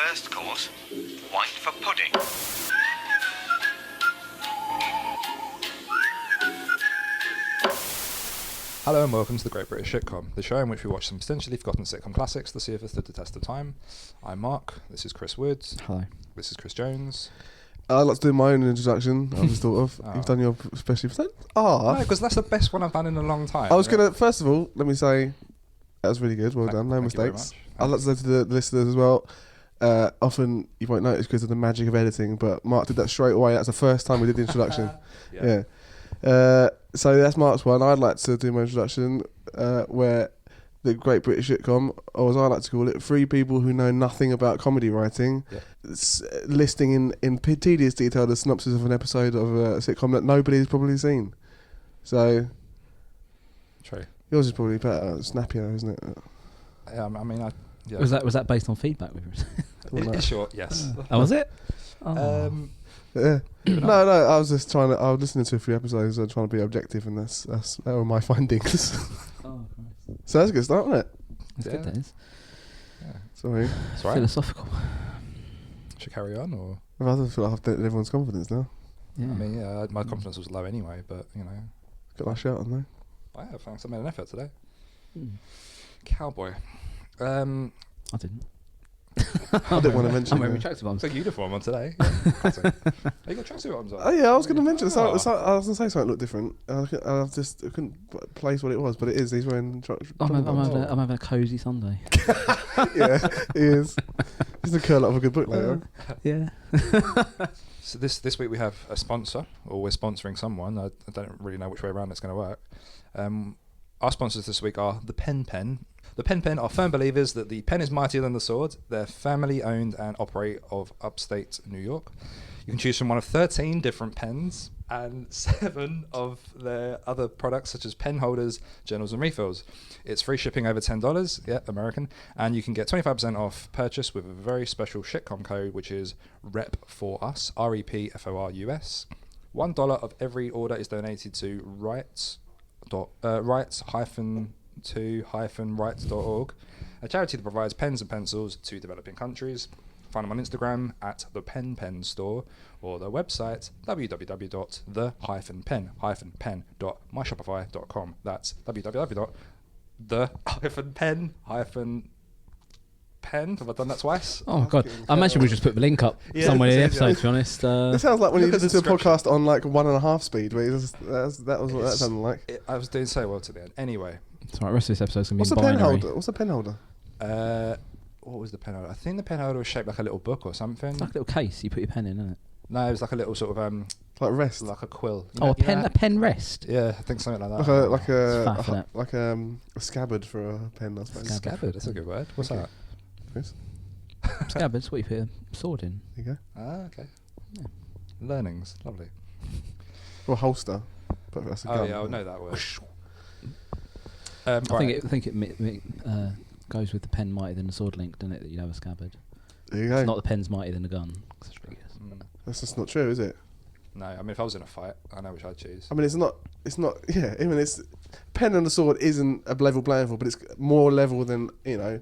First course, white for pudding. Hello and welcome to the Great British Shitcom, the show in which we watch some potentially forgotten sitcom classics to see if they stood the test of time. I'm Mark, this is Chris Woods. Hello. This is Chris Jones. I'd like to do my own introduction. I just thought of. Oh. You've done your special. No, because that's the best one I've done in a long time. I was going to, first of all, let me say, that was really good. Well done. No thank you very mistakes. much. I'd like to say to the listeners as well, often you won't notice because of the magic of editing, but Mark did that straight away. That's the first time we did the introduction. Yeah. So that's Mark's one. I'd like to do my introduction where the Great British Shitcom, or as I like to call it, three people who know nothing about comedy writing, listing in tedious detail the synopsis of an episode of a sitcom that nobody's probably seen. So True. yours is probably better, snappier, isn't it? Yeah, I mean, yeah. Was that based on feedback we've received? It's short, yes. Oh, was it? Oh. Yeah. No, I was just trying to. I was listening to a few episodes and trying to be objective, and that were my findings. Oh, So that's a good start, isn't it? it's good, that is. Yeah. Sorry. It's all right. Philosophical. Should carry on, or? I rather feel like I've dented everyone's confidence now. Yeah. I mean, yeah, my confidence was low anyway, but, you know. Got my shirt on though. I have, thanks. I made an effort today. Mm. Cowboy. I didn't. I didn't want to mention. I'm wearing tracksuit It's ones. a uniform on today. Yeah. You got tracksuit on? Oh yeah, I was going to mention something. Oh. I was going to say something looked different. I couldn't place what it was, but it is. He's wearing. I'm having a cosy Sunday. Yeah, he is. He's the curl up of a good book later. Yeah. So this week we have a sponsor, or we're sponsoring someone. I don't really know which way around it's going to work. Our sponsors this week are the Pen. The Pen are firm believers that the pen is mightier than the sword. They're family owned and operate of upstate New York. You can choose from one of 13 different pens and 7 of their other products such as pen holders, journals and refills. It's free shipping over $10, yeah, American, and you can get 25% off purchase with a very special Shitcom code, which is REP4US, REPFORUS. $1 of every order is donated to rights-to-rights.org, a charity that provides pens and pencils to developing countries. Find them on Instagram at the Pen Store, or their website www.the-pen-pen.myshopify.com. That's www.the-pen-pen. Have I done that twice? Oh, God. I imagine we just put the link up somewhere in the episode, to be honest. It sounds like when you Look at listen the to a podcast on like 1.5 speed. Where that was what that sounded like. I was doing so well to the end. Anyway. It's all right, the rest of this episode's going to What's be a pen binary. holder? What's a pen holder? What was the pen holder? I think the pen holder was shaped like a little book or something. It's like a little case you put your pen in, isn't it? No, it was like a little sort of Like rest. like a quill. You Oh, know- a you know pen, a that? pen rest. Yeah, I think something like that. Like It's fat for that. a scabbard for a pen, I suppose. Scabbard. That's a good word. What's Okay. that? Chris, Scabbard's what you put a sword in. there you go. Ah, okay. Yeah. Learnings, lovely. Or holster. But that's a Oh gun. yeah, I know that word. I think it goes with the pen mightier than the sword link, doesn't it? That you have a scabbard. There you go. It's not the pen's mightier than the gun. That's pretty good. That's just not true, is it? No, I mean if I was in a fight, I know which I'd choose. I mean, it's not. Yeah, I mean, it's pen and the sword isn't a level playing field, but it's more level than even.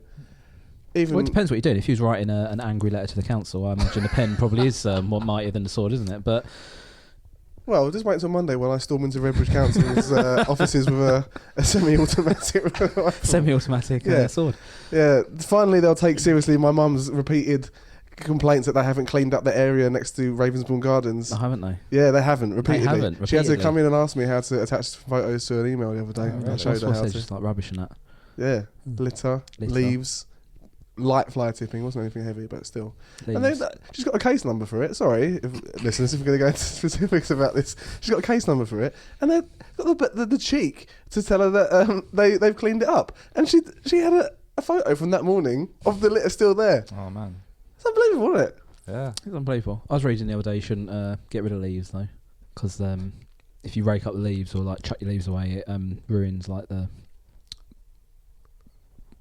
Well, it depends what you're doing. If you was writing an angry letter to the council, I imagine the pen probably is more mightier than the sword, isn't it? But Well, just wait until Monday when I storm into Redbridge Council's offices with a semi-automatic. semi-automatic sword. Yeah, finally they'll take seriously my mum's repeated complaints that they haven't cleaned up the area next to Ravensbourne Gardens. Oh, haven't they? Yeah, they haven't repeatedly. She had to repeatedly. come in and ask me how to attach photos to an email the other day. Oh, really? I showed her What's how it, to. just like rubbish and that. Yeah, litter, Litter. leaves, light fly tipping. Wasn't anything heavy, but still. And Leaves. she's got a case number for it. Sorry, listeners, if we're going to go into specifics about this, she's got a case number for it, and they've got the cheek to tell her that they've cleaned it up, and she had a photo from that morning of the litter still there. Oh man. It's unbelievable, isn't it? Yeah. It's unbelievable. I was reading the other day you shouldn't get rid of leaves though, because if you rake up the leaves or like chuck your leaves away, it ruins like the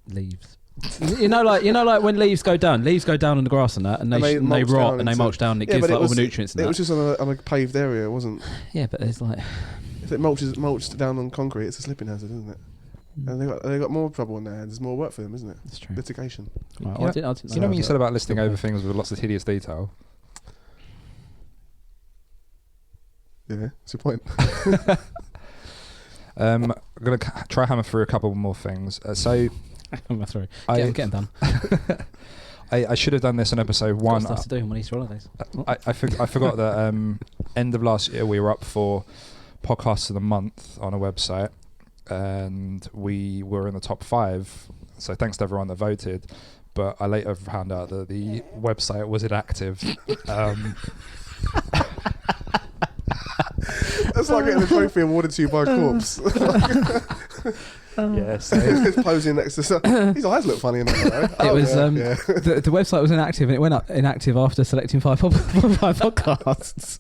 leaves. you know, like when leaves go down on the grass and that, and they rot and they mulch down. And it gives like all the nutrients. And it was just on a paved area, it wasn't. Yeah, but it's like if it mulched down on concrete, it's a slipping hazard, isn't it? And they got more trouble on their hands. There's more work for them, isn't it? That's true. Litigation. Right, Yeah. I didn't You know when you that. said about listing over things with lots of hideous detail? Yeah, that's your point. I'm going to try hammer through a couple more things. So I'm sorry. I- Getting done. I should have done this in episode 1. Got stuff to do on Easter holidays. I forgot that end of last year we were up for podcasts of the month on a website, and we were in the top 5. So thanks to everyone that voted. But I later found out that the website was inactive. That's like getting a trophy awarded to you by a corpse. Yes. It's posing next to his eyes look funny enough. It was the website was inactive, and it went up inactive after selecting 5 podcasts.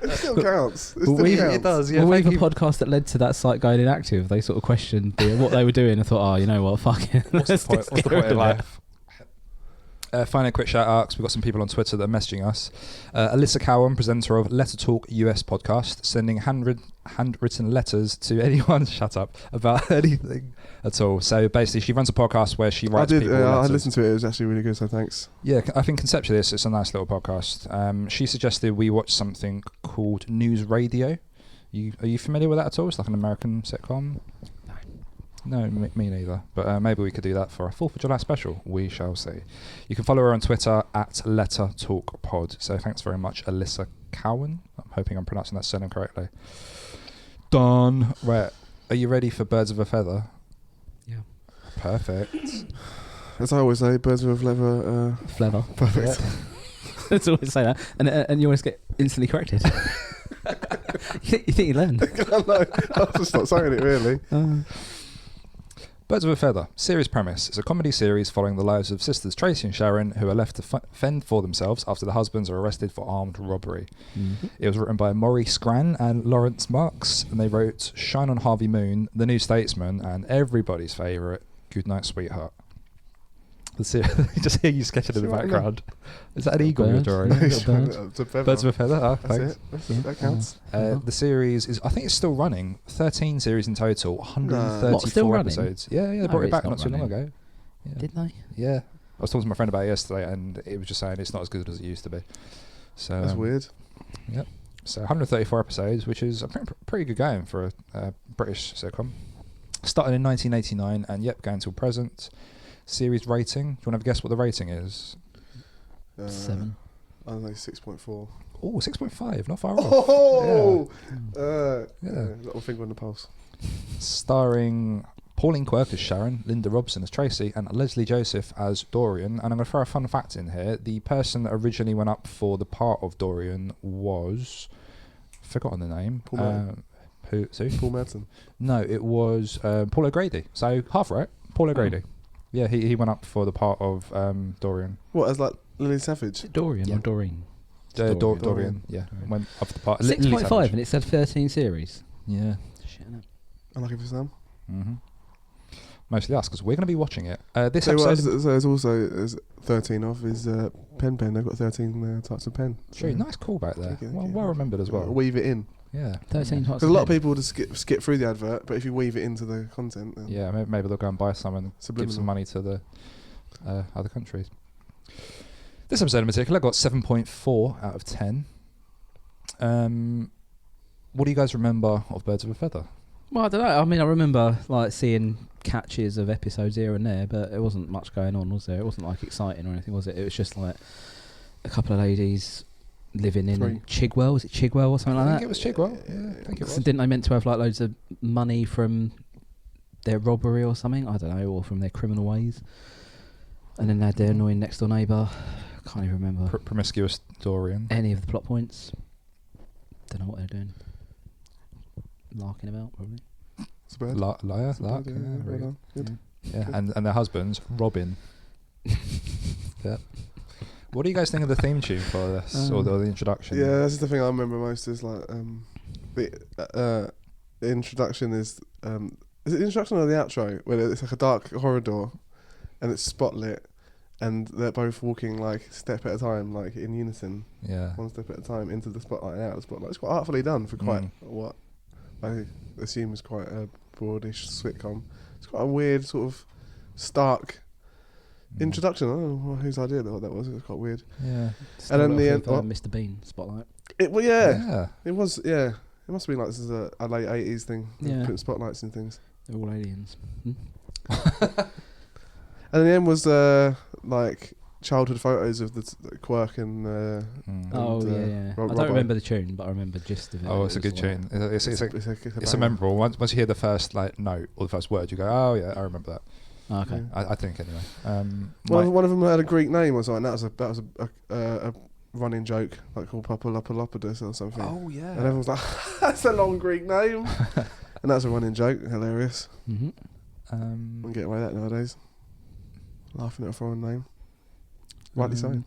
It still counts. It does. Yeah. Well, we have a thank you. podcast that led to that site going inactive. They sort of questioned what they were doing and thought, oh, you know what, fuck it. What's the point? What's the Get point rid in of it. life? Finally, a quick shout out. We've got some people on Twitter that are messaging us. Alyssa Cowan, presenter of Letter Talk US podcast, sending handwritten letters to anyone, shut up, about anything at all. So basically, she runs a podcast where she writes people I letters. listened to it. It was actually really good, so thanks. Yeah, I think conceptually it's a nice little podcast. She suggested we watch something called News Radio. Are you familiar with that at all? It's like an American sitcom. No, me neither. But maybe we could do that for a 4th of July special. We shall see. You can follow her on Twitter at LetterTalkPod. So thanks very much, Alyssa Cowan. I'm hoping I'm pronouncing that surname correctly. Done. Right. Are you ready for Birds of a Feather? Yeah. Perfect. As I always say, birds with leather. Flavor. Perfect. Let's always say that. And you always get instantly corrected. You think you learn? I know. I'll just stop saying it, really. Birds of a Feather. Series premise. It's a comedy series following the lives of sisters Tracey and Sharon, who are left to fend for themselves after the husbands are arrested for armed robbery. Mm-hmm. It was written by Maury Scran and Lawrence Marks, and they wrote Shine on Harvey Moon, The New Statesman, and everybody's favourite, Goodnight Sweetheart. You just hear you sketching in the background. Is that an eagle you're drawing? It's a feather. Birds of a Feather? Oh, That's thanks. it. That counts. The series is, I think it's still running. 13 series in total, 134 What, still running? episodes. Yeah, they No, brought it it's back not not too long running. ago. Yeah. Did they? Yeah. I was talking to my friend about it yesterday, and it was just saying it's not as good as it used to be. So That's weird. Yep. So 134 episodes, which is a pretty good going for a British sitcom. Started in 1989, and going till present. Series rating. Do you want to have a guess what the rating is? 7. I don't know, 6.4. Oh, 6.5, not far off. Oh! Yeah. Little finger on the pulse. Starring Pauline Quirk as Sharon, Linda Robson as Tracey, and Leslie Joseph as Dorien. And I'm going to throw a fun fact in here. The person that originally went up for the part of Dorien was... forgotten the name. Paul Merton. Who? Paul Merton. No, it was Paul O'Grady. So half right. Paul O'Grady. Yeah, he went up for the part of Dorien. What, as like Lily Savage? Dorien Yeah. or Doreen? Dorien, yeah. Went up for the part. 6.5 and it said 13 series. Yeah. Shit, innit? Unlucky for some. Mm-hmm. Mostly us, because we're going to be watching it. This So episode... there's also 13 of is pen. They've got 13 types of pen. True, nice callback there. Thank you, Well remembered as well. Weave it in. Yeah. 13 types Because a lot of pen. people just skip through the advert, but if you weave it into the content, then Yeah, maybe they'll go and buy some and give Subliminal. some money to the other countries. This episode in particular got 7.4 out of 10. What do you guys remember of Birds of a Feather? Well, I don't know. I mean, I remember like seeing catches of episodes here and there, but it wasn't much going on, was there? It wasn't like exciting or anything, was it? It was just like a couple of ladies living in 3. Chigwell. Was it Chigwell or something I like think that? it was Chigwell. Yeah, I think it was. Didn't they meant to have like loads of money from their robbery or something? I don't know, or from their criminal ways. And then they had their annoying next door neighbour. Can't even remember Promiscuous Dorien. any of the plot points. Don't know what they're doing. Larking about, probably. it's bad. Liar, It's lark. bad, Yeah, well very done. Good. Yeah, and their husbands, Robin. Yeah. What do you guys think of the theme tune for this, or the introduction? Yeah, that's the thing I remember most is like the introduction is it the introduction or the outro where it's like a dark corridor and it's spotlit and they're both walking like step at a time, like in unison, Yeah. one step at a time into the spotlight and out of the spotlight. It's quite artfully done for quite Mm. what I assume is quite a Broadish sitcom. It's quite a weird sort of stark introduction. I don't know whose idea that was. It was quite weird. Yeah. And then the end, Mr. Bean spotlight. it was. It must have been like this is a late 80s thing. Yeah. Putting spotlights and things. They're all aliens. And then the end was like childhood photos of the Quirk and Yeah. I Robbo. don't remember the tune, but I remember the gist of it. Oh, it's a good like- tune. It's a banger. memorable. Once you hear the first like note or the first word, you go, "Oh yeah, I remember that." Oh, okay. Yeah. I think anyway. One of them had a Greek name or something. That was a running joke, like called Papalopoulos or something. Oh yeah. And everyone's like, "That's a long Greek name," and that's a running joke. Hilarious. Mm-hmm. Wouldn't get away with that nowadays. Laughing at a foreign name. Rightly so.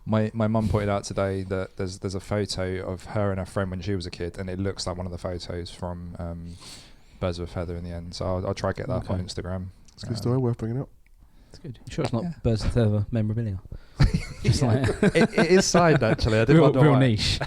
My mum pointed out today that there's a photo of her and her friend when she was a kid, and it looks like one of the photos from Birds of a Feather in the end. So I'll try to get that up on Instagram. It's a good story, worth bringing up. It's good. You sure it's not Birds of a Feather memorabilia? Just like it is signed actually. I didn't real, wonder real why. niche.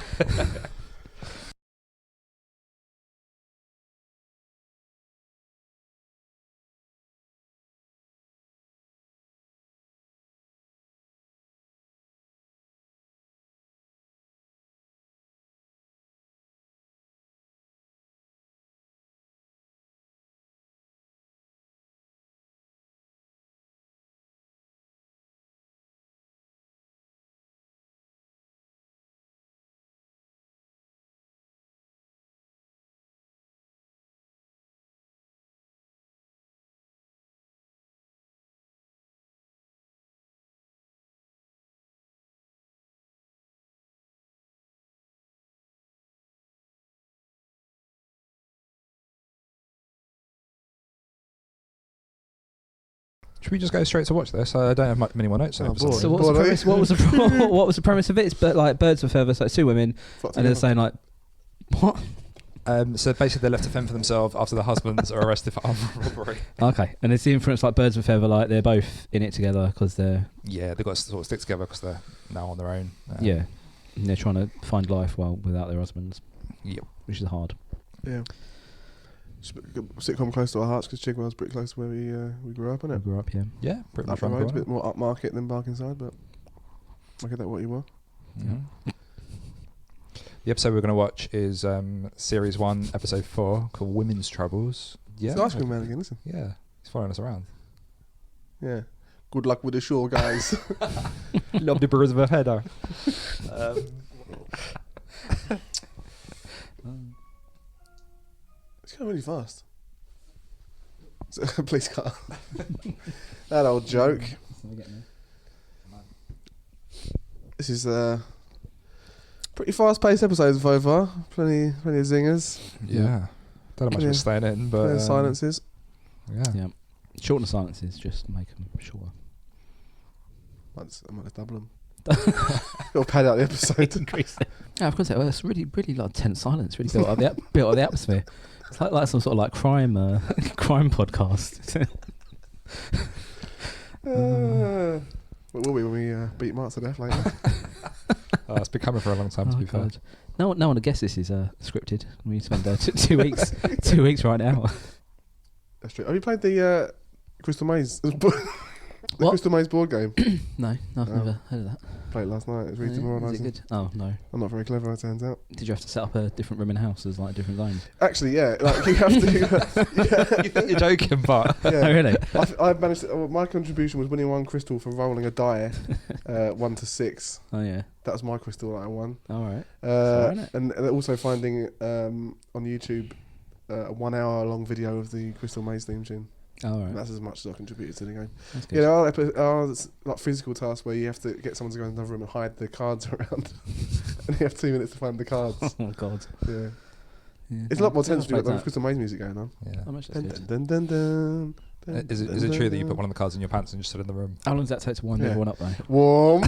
Should we just go straight to watch this? I don't have many more notes. Oh, on it for some boring. So reason. what was the premise? What was the premise of it? It's like Birds of a Feather, so it's two women, Fucked and they're together. saying like, what? So basically, they're left to fend for themselves after the husbands are arrested for armed robbery. Okay, and it's the inference like Birds of a Feather, like they're both in it together because they're Yeah, they've got to sort of stick together because they're now on their own. and they're trying to find life without their husbands. Yep. Which is hard. Yeah. Sitcom close to our hearts because Chigwell's pretty close to where we grew up, I isn't it? grew up, yeah. Yeah, pretty Up much the around the road, a corner. bit more upmarket than Barkingside, but I get that what you were. Mhm. The episode we're going to watch is Series 1, Episode 4, called Women's Troubles. Yeah. It's the ice cream man again, listen. Yeah, he's following us around. Yeah. Good luck with the show, guys. Love the birds of a feather. It's going really fast. Please cut. That old joke. This is pretty fast-paced episodes so far. Plenty of zingers. Yeah. Don't know much Yeah. for staying in, Plenty but of silences. yeah. Yeah. Shorten the silences, just make them shorter. I might just double them. Got to pad out the episode. Increase it. Yeah, of course. It's really like tense silence. Really built up the atmosphere. It's like some sort of like crime podcast. What will we when we beat Mark to death later? It's been coming for a long time, to be fair. God. No one would guess this is scripted. We spend 2 weeks, 2 weeks right now. That's true. Have you played the Crystal Maze? The What? Crystal Maze board game. No, I've never heard of that. Played it last night. It's really Is it demoralising. good? Oh no. I'm not very clever, it turns out. Did you have to set up a different room in the house as like different zones? Actually, yeah. Like you have to. You think you're joking, but Oh yeah. really? I've managed. My contribution was winning one crystal from rolling a die, 1 to 6. Oh yeah. That was my crystal that I won. All right. And also finding on YouTube a 1 hour long video of the Crystal Maze theme tune. All And right. that's as much as I contributed to the game. That's good. You know, it's like physical tasks where you have to get someone to go in another room and hide the cards around, and you have 2 minutes to find the cards. Oh god. Yeah, Yeah. it's a lot more tense I've when you've got played the that. Crystal Maze music going on. yeah. How much that's Dun, good. dun, dun, dun, dun, Is it true that you put one of the cards in your pants and just sit in the room? How long does that take to wind Yeah. everyone up though? Warm,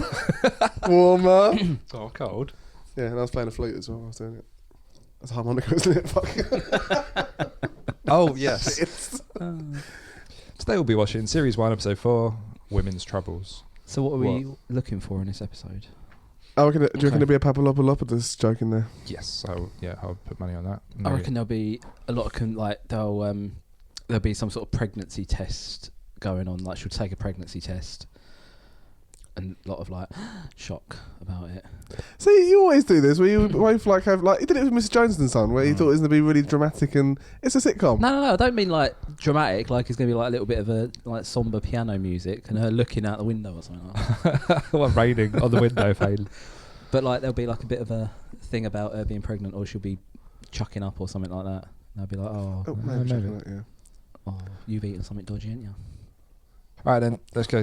warmer. Oh, cold. Yeah, and I was playing a flute as well. I was doing it. That's a harmonica, isn't it? Fuck. Oh, yes. It's- Today we'll be watching Series 1, Episode 4, Women's Troubles. So what are we looking for in this episode? Do you reckon there'll be a Papalopoulos joke in there? Yes, I'll put money on that. I reckon there'll be a lot of there'll be some sort of pregnancy test going on. Like she'll take a pregnancy test, and a lot of like shock about it. See, you always do this where you both like have like you did it with Mr. Jones and Son, where you thought it was going to be really dramatic and it's a sitcom. No, I don't mean like dramatic. Like it's going to be like a little bit of a like somber piano music and her looking out the window or something like that. What, raining on the window pane? But like there'll be like a bit of a thing about her being pregnant, or she'll be chucking up or something like that. And I'll be like, Maybe. oh, you've eaten something dodgy, haven't you? All right, then let's go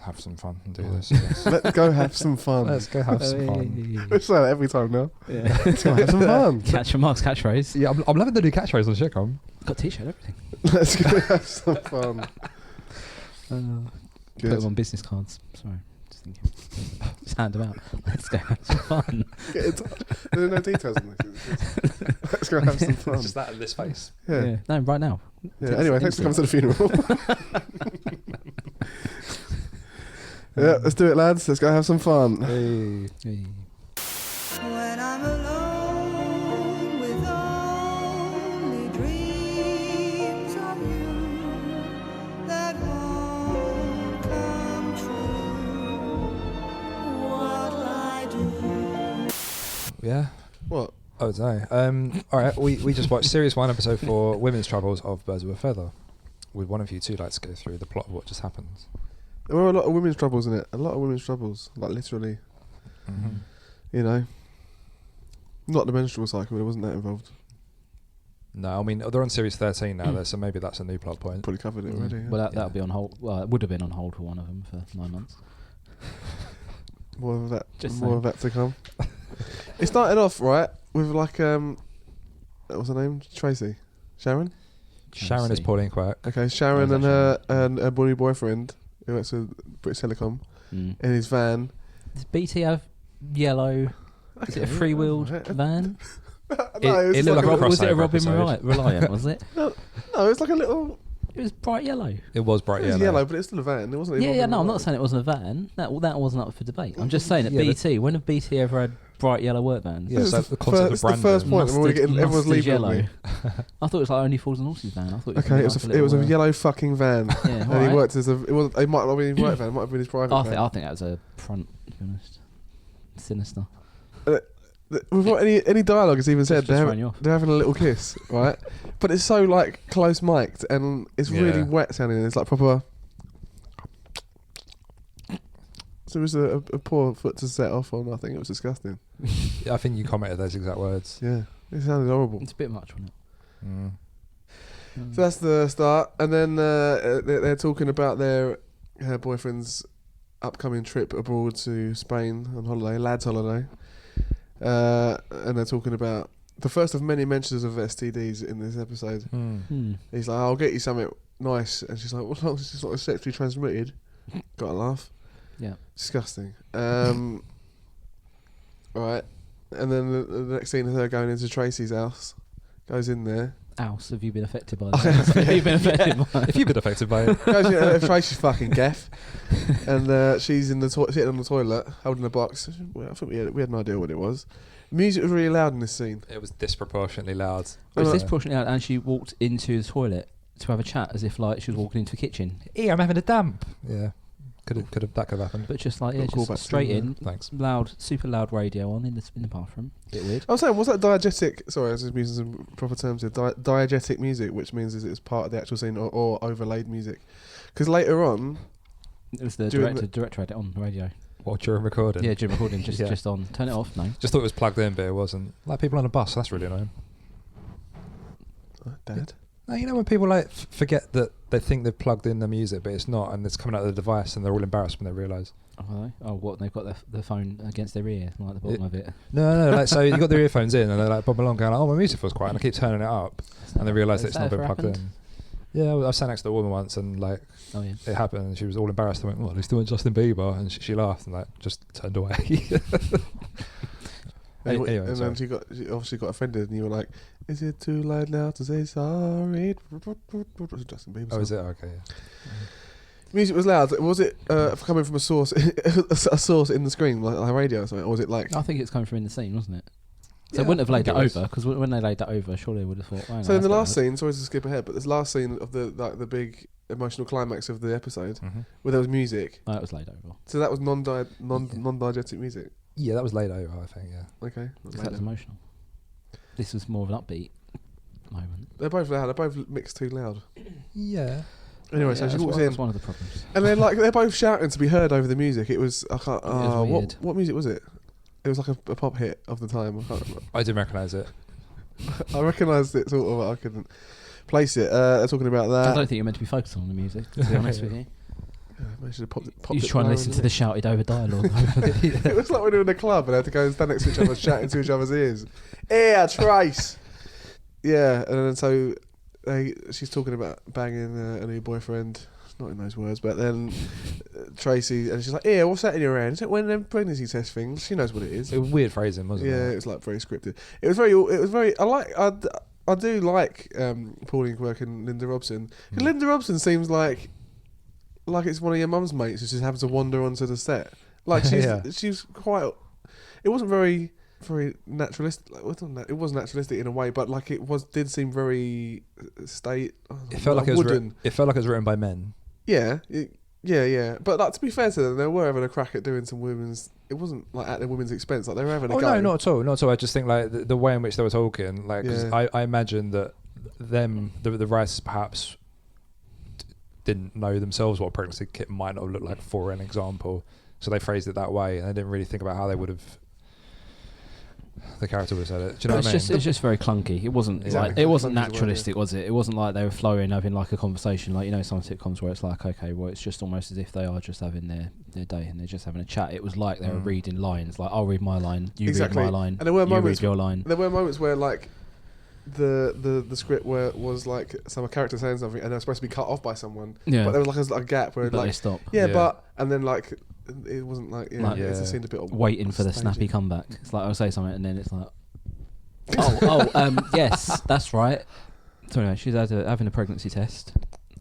have some fun and do this. Yes. Let's go have some fun. Let's go have some fun. We say that every time now. Yeah. Let's go have some fun. Catch Mark's catchphrase. Yeah, I'm loving the new catchphrase on Shitcom. Got a t-shirt, everything. Let's go have some fun. Put them on business cards. Sorry, just thinking. Just hand them out. Let's go have some fun. Get in touch. There are no details on this. Let's go have some fun. It's just that in this face. Yeah. No, right now. Yeah. Anyway, thanks for coming to the funeral. Yeah, let's do it, lads. Let's go have some fun. Hey. When I'm alone with only dreams of you that won't come true, what'll I do? Yeah. What? Oh, I don't know. All right, we just watched Series 1, Episode 4, Women's Troubles of Birds of a Feather. Would one of you two like to go through the plot of what just happened? There were a lot of women's troubles in it. A lot of women's troubles. Like, literally. Mm-hmm. You know. Not the menstrual cycle, there wasn't that involved. No, I mean, they're on Series 13 now, though, so maybe that's a new plot point. Probably covered it already. Yeah. Well, that'll be on hold. Well, it would have been on hold for one of them for 9 months. More of that. Just More saying. of that to come. It started off right with like what's her name? Tracy, Sharon. Sharon is Pauline Quirk. Okay, Sharon Oh, and is that her bunny boyfriend who works for British Telecom Mm. in his van. Does BT have yellow? Is it a free-wheeled van? No, It looked like a Was it a crossover Robin episode. Reliant? Was it? No, it's like a little. It was bright yellow. It was bright It was yellow. yellow, but it's still a van. It wasn't. Yeah. No, I'm not saying it wasn't a van. That wasn't up for debate. I'm just saying that Yeah, BT. When have BT ever had bright yellow work vans? Yeah, This so is the concept of it's the branding. first point. and we're getting, everyone's Mustard leaving yellow. me. I thought it was like Only Fools and Horses van. I thought Okay, it was a yellow fucking van. Yeah, And alright. he worked as a. It might not have been his work van. It might have been his private I van. think that was a front. To be honest, sinister. Without any dialogue is even said, Just throwing you off. they're having a little kiss, right? But it's so like close mic'd and it's really Yeah. wet sounding. It's like proper. So it was a poor foot to set off on. I think it was disgusting. I think you commented those exact words. Yeah, it sounded horrible. It's a bit much, wasn't it? Mm. So that's the start, and then they're talking about her boyfriend's upcoming trip abroad to Spain on holiday, lads' holiday, and they're talking about the first of many mentions of STDs in this episode. Mm. He's like, "I'll get you something nice," and she's like, "Well, as long as it's not sexually transmitted." Gotta laugh. Yeah. Disgusting. Right, and then the next scene is her going into Tracey's house. Goes in there. Ouse, have you been affected by that? Have you been affected by If you've been affected by it. Goes in, Tracy's fucking gaff, and she's in the sitting on the toilet holding a box. Well, I think we had no idea what it was. Music was really loud in this scene. It was disproportionately loud. It was Yeah. disproportionately loud, and she walked into the toilet to have a chat as if like she was walking into a kitchen. I'm having a damp. Yeah. That could have happened. But just like, yeah, Got a call back just straight to, in, Thanks. loud, super loud radio on in the bathroom. Bit weird. I was saying, was that diegetic? Sorry, I was just using some proper terms here. Diegetic music, which means is it's part of the actual scene or overlaid music. Because later on, It was the During director had it on the radio. What, during recording? Yeah, during recording, just Yeah. just on. Turn it off, no. Just thought it was plugged in, but it wasn't. Like people on a bus, that's really annoying. Dad. No, you know when people like forget that they think they've plugged in the music, but it's not, and it's coming out of the device, and they're all embarrassed when they realise. Oh, are they? Oh, what? They've got their phone against their ear, like the bottom of it. No, like so you got their earphones in, and they're like bobbing along, going, "Oh, my music feels quiet," and I keep turning it up, and they realise that it's not been plugged in. Yeah, I was sat next to a woman once, and like Oh yeah. it happened, and she was all embarrassed. I went, "Well, they still went Justin Bieber," and she laughed and like just turned away. Anyway, and sorry. then she obviously got offended, and you were like, "Is it too late now to say sorry?" Justin Bieber. Oh, is song. it? Okay. Music was loud. Was it coming from a source, a source in the screen, like a radio or something, or was it like? I think it's coming from in the scene, wasn't it? So Yeah, they wouldn't have laid I that think it over, because when they laid that over, surely they would have thought. So in the last scene, sorry to skip ahead, but this last scene of the big emotional climax of the episode, where there was music. Oh, it was laid over. So that was non-diegetic music. Yeah, that was laid over, I think. Yeah. Okay. That was emotional. This was more of an upbeat moment. They're both loud. They're both mixed too loud. Yeah. Anyway, so she walks in, That's one of the problems. and then like they're both shouting to be heard over the music. It was I can't. was weird. What music was it? It was like a pop hit of the time. I can't remember. I didn't recognise it. I recognised it sort of, but I couldn't place it. They're talking about that. I don't think you're meant to be focused on the music, to be honest with you. I should have popped it. You're trying to listen to the shouted over dialogue. It was like when we were in a club and had to go and stand next to each other, shouting to each other's ears. Yeah, Trace. Yeah, and then so she's talking about banging a new boyfriend. Not in those words, but then Tracey, and she's like, "Yeah, what's that in your hand? Is it one of them pregnancy test things?" She knows what it is. It was weird phrasing, wasn't Yeah, it? it was like very scripted. It was very. I do like Pauline Quirk and Linda Robson. Linda Robson seems like it's one of your mum's mates who just happens to wander onto the set. Like she's quite. It wasn't very naturalistic. It was naturalistic in a way, but like did seem very It felt like it was wooden. it felt like it was written by men. Yeah. Yeah. But like, to be fair to them, they were having a crack at doing some women's. It wasn't like at the women's expense. Like they were having a go. No, not at all. Not at all. I just think like the way in which they were talking, like 'cause Yeah. I imagine that the writers perhaps didn't know themselves what a pregnancy kit might not look like, for an example. So they phrased it that way, and they didn't really think about how they would have. The character would have said it. Do you know what I mean? It's just very clunky. It wasn't Exactly. like it wasn't Clunky's the word, naturalistic, was it? It wasn't like they were flowing, having like a conversation, like some sitcoms where it's like, okay, well, it's just almost as if they are just having their day and they're just having a chat. It was like they were reading lines, like I'll read my line, you read my line, and there were you moments read your line. There were moments where like the script where was like some character saying something and they were supposed to be cut off by someone. Yeah, But there was like a gap where but like they stop. yeah, Yeah. but and then like it wasn't like it Like, seemed a bit Waiting for the stagey. snappy comeback. It's like I'll say something and then it's like, yes, that's right. So anyway, she's having a pregnancy test,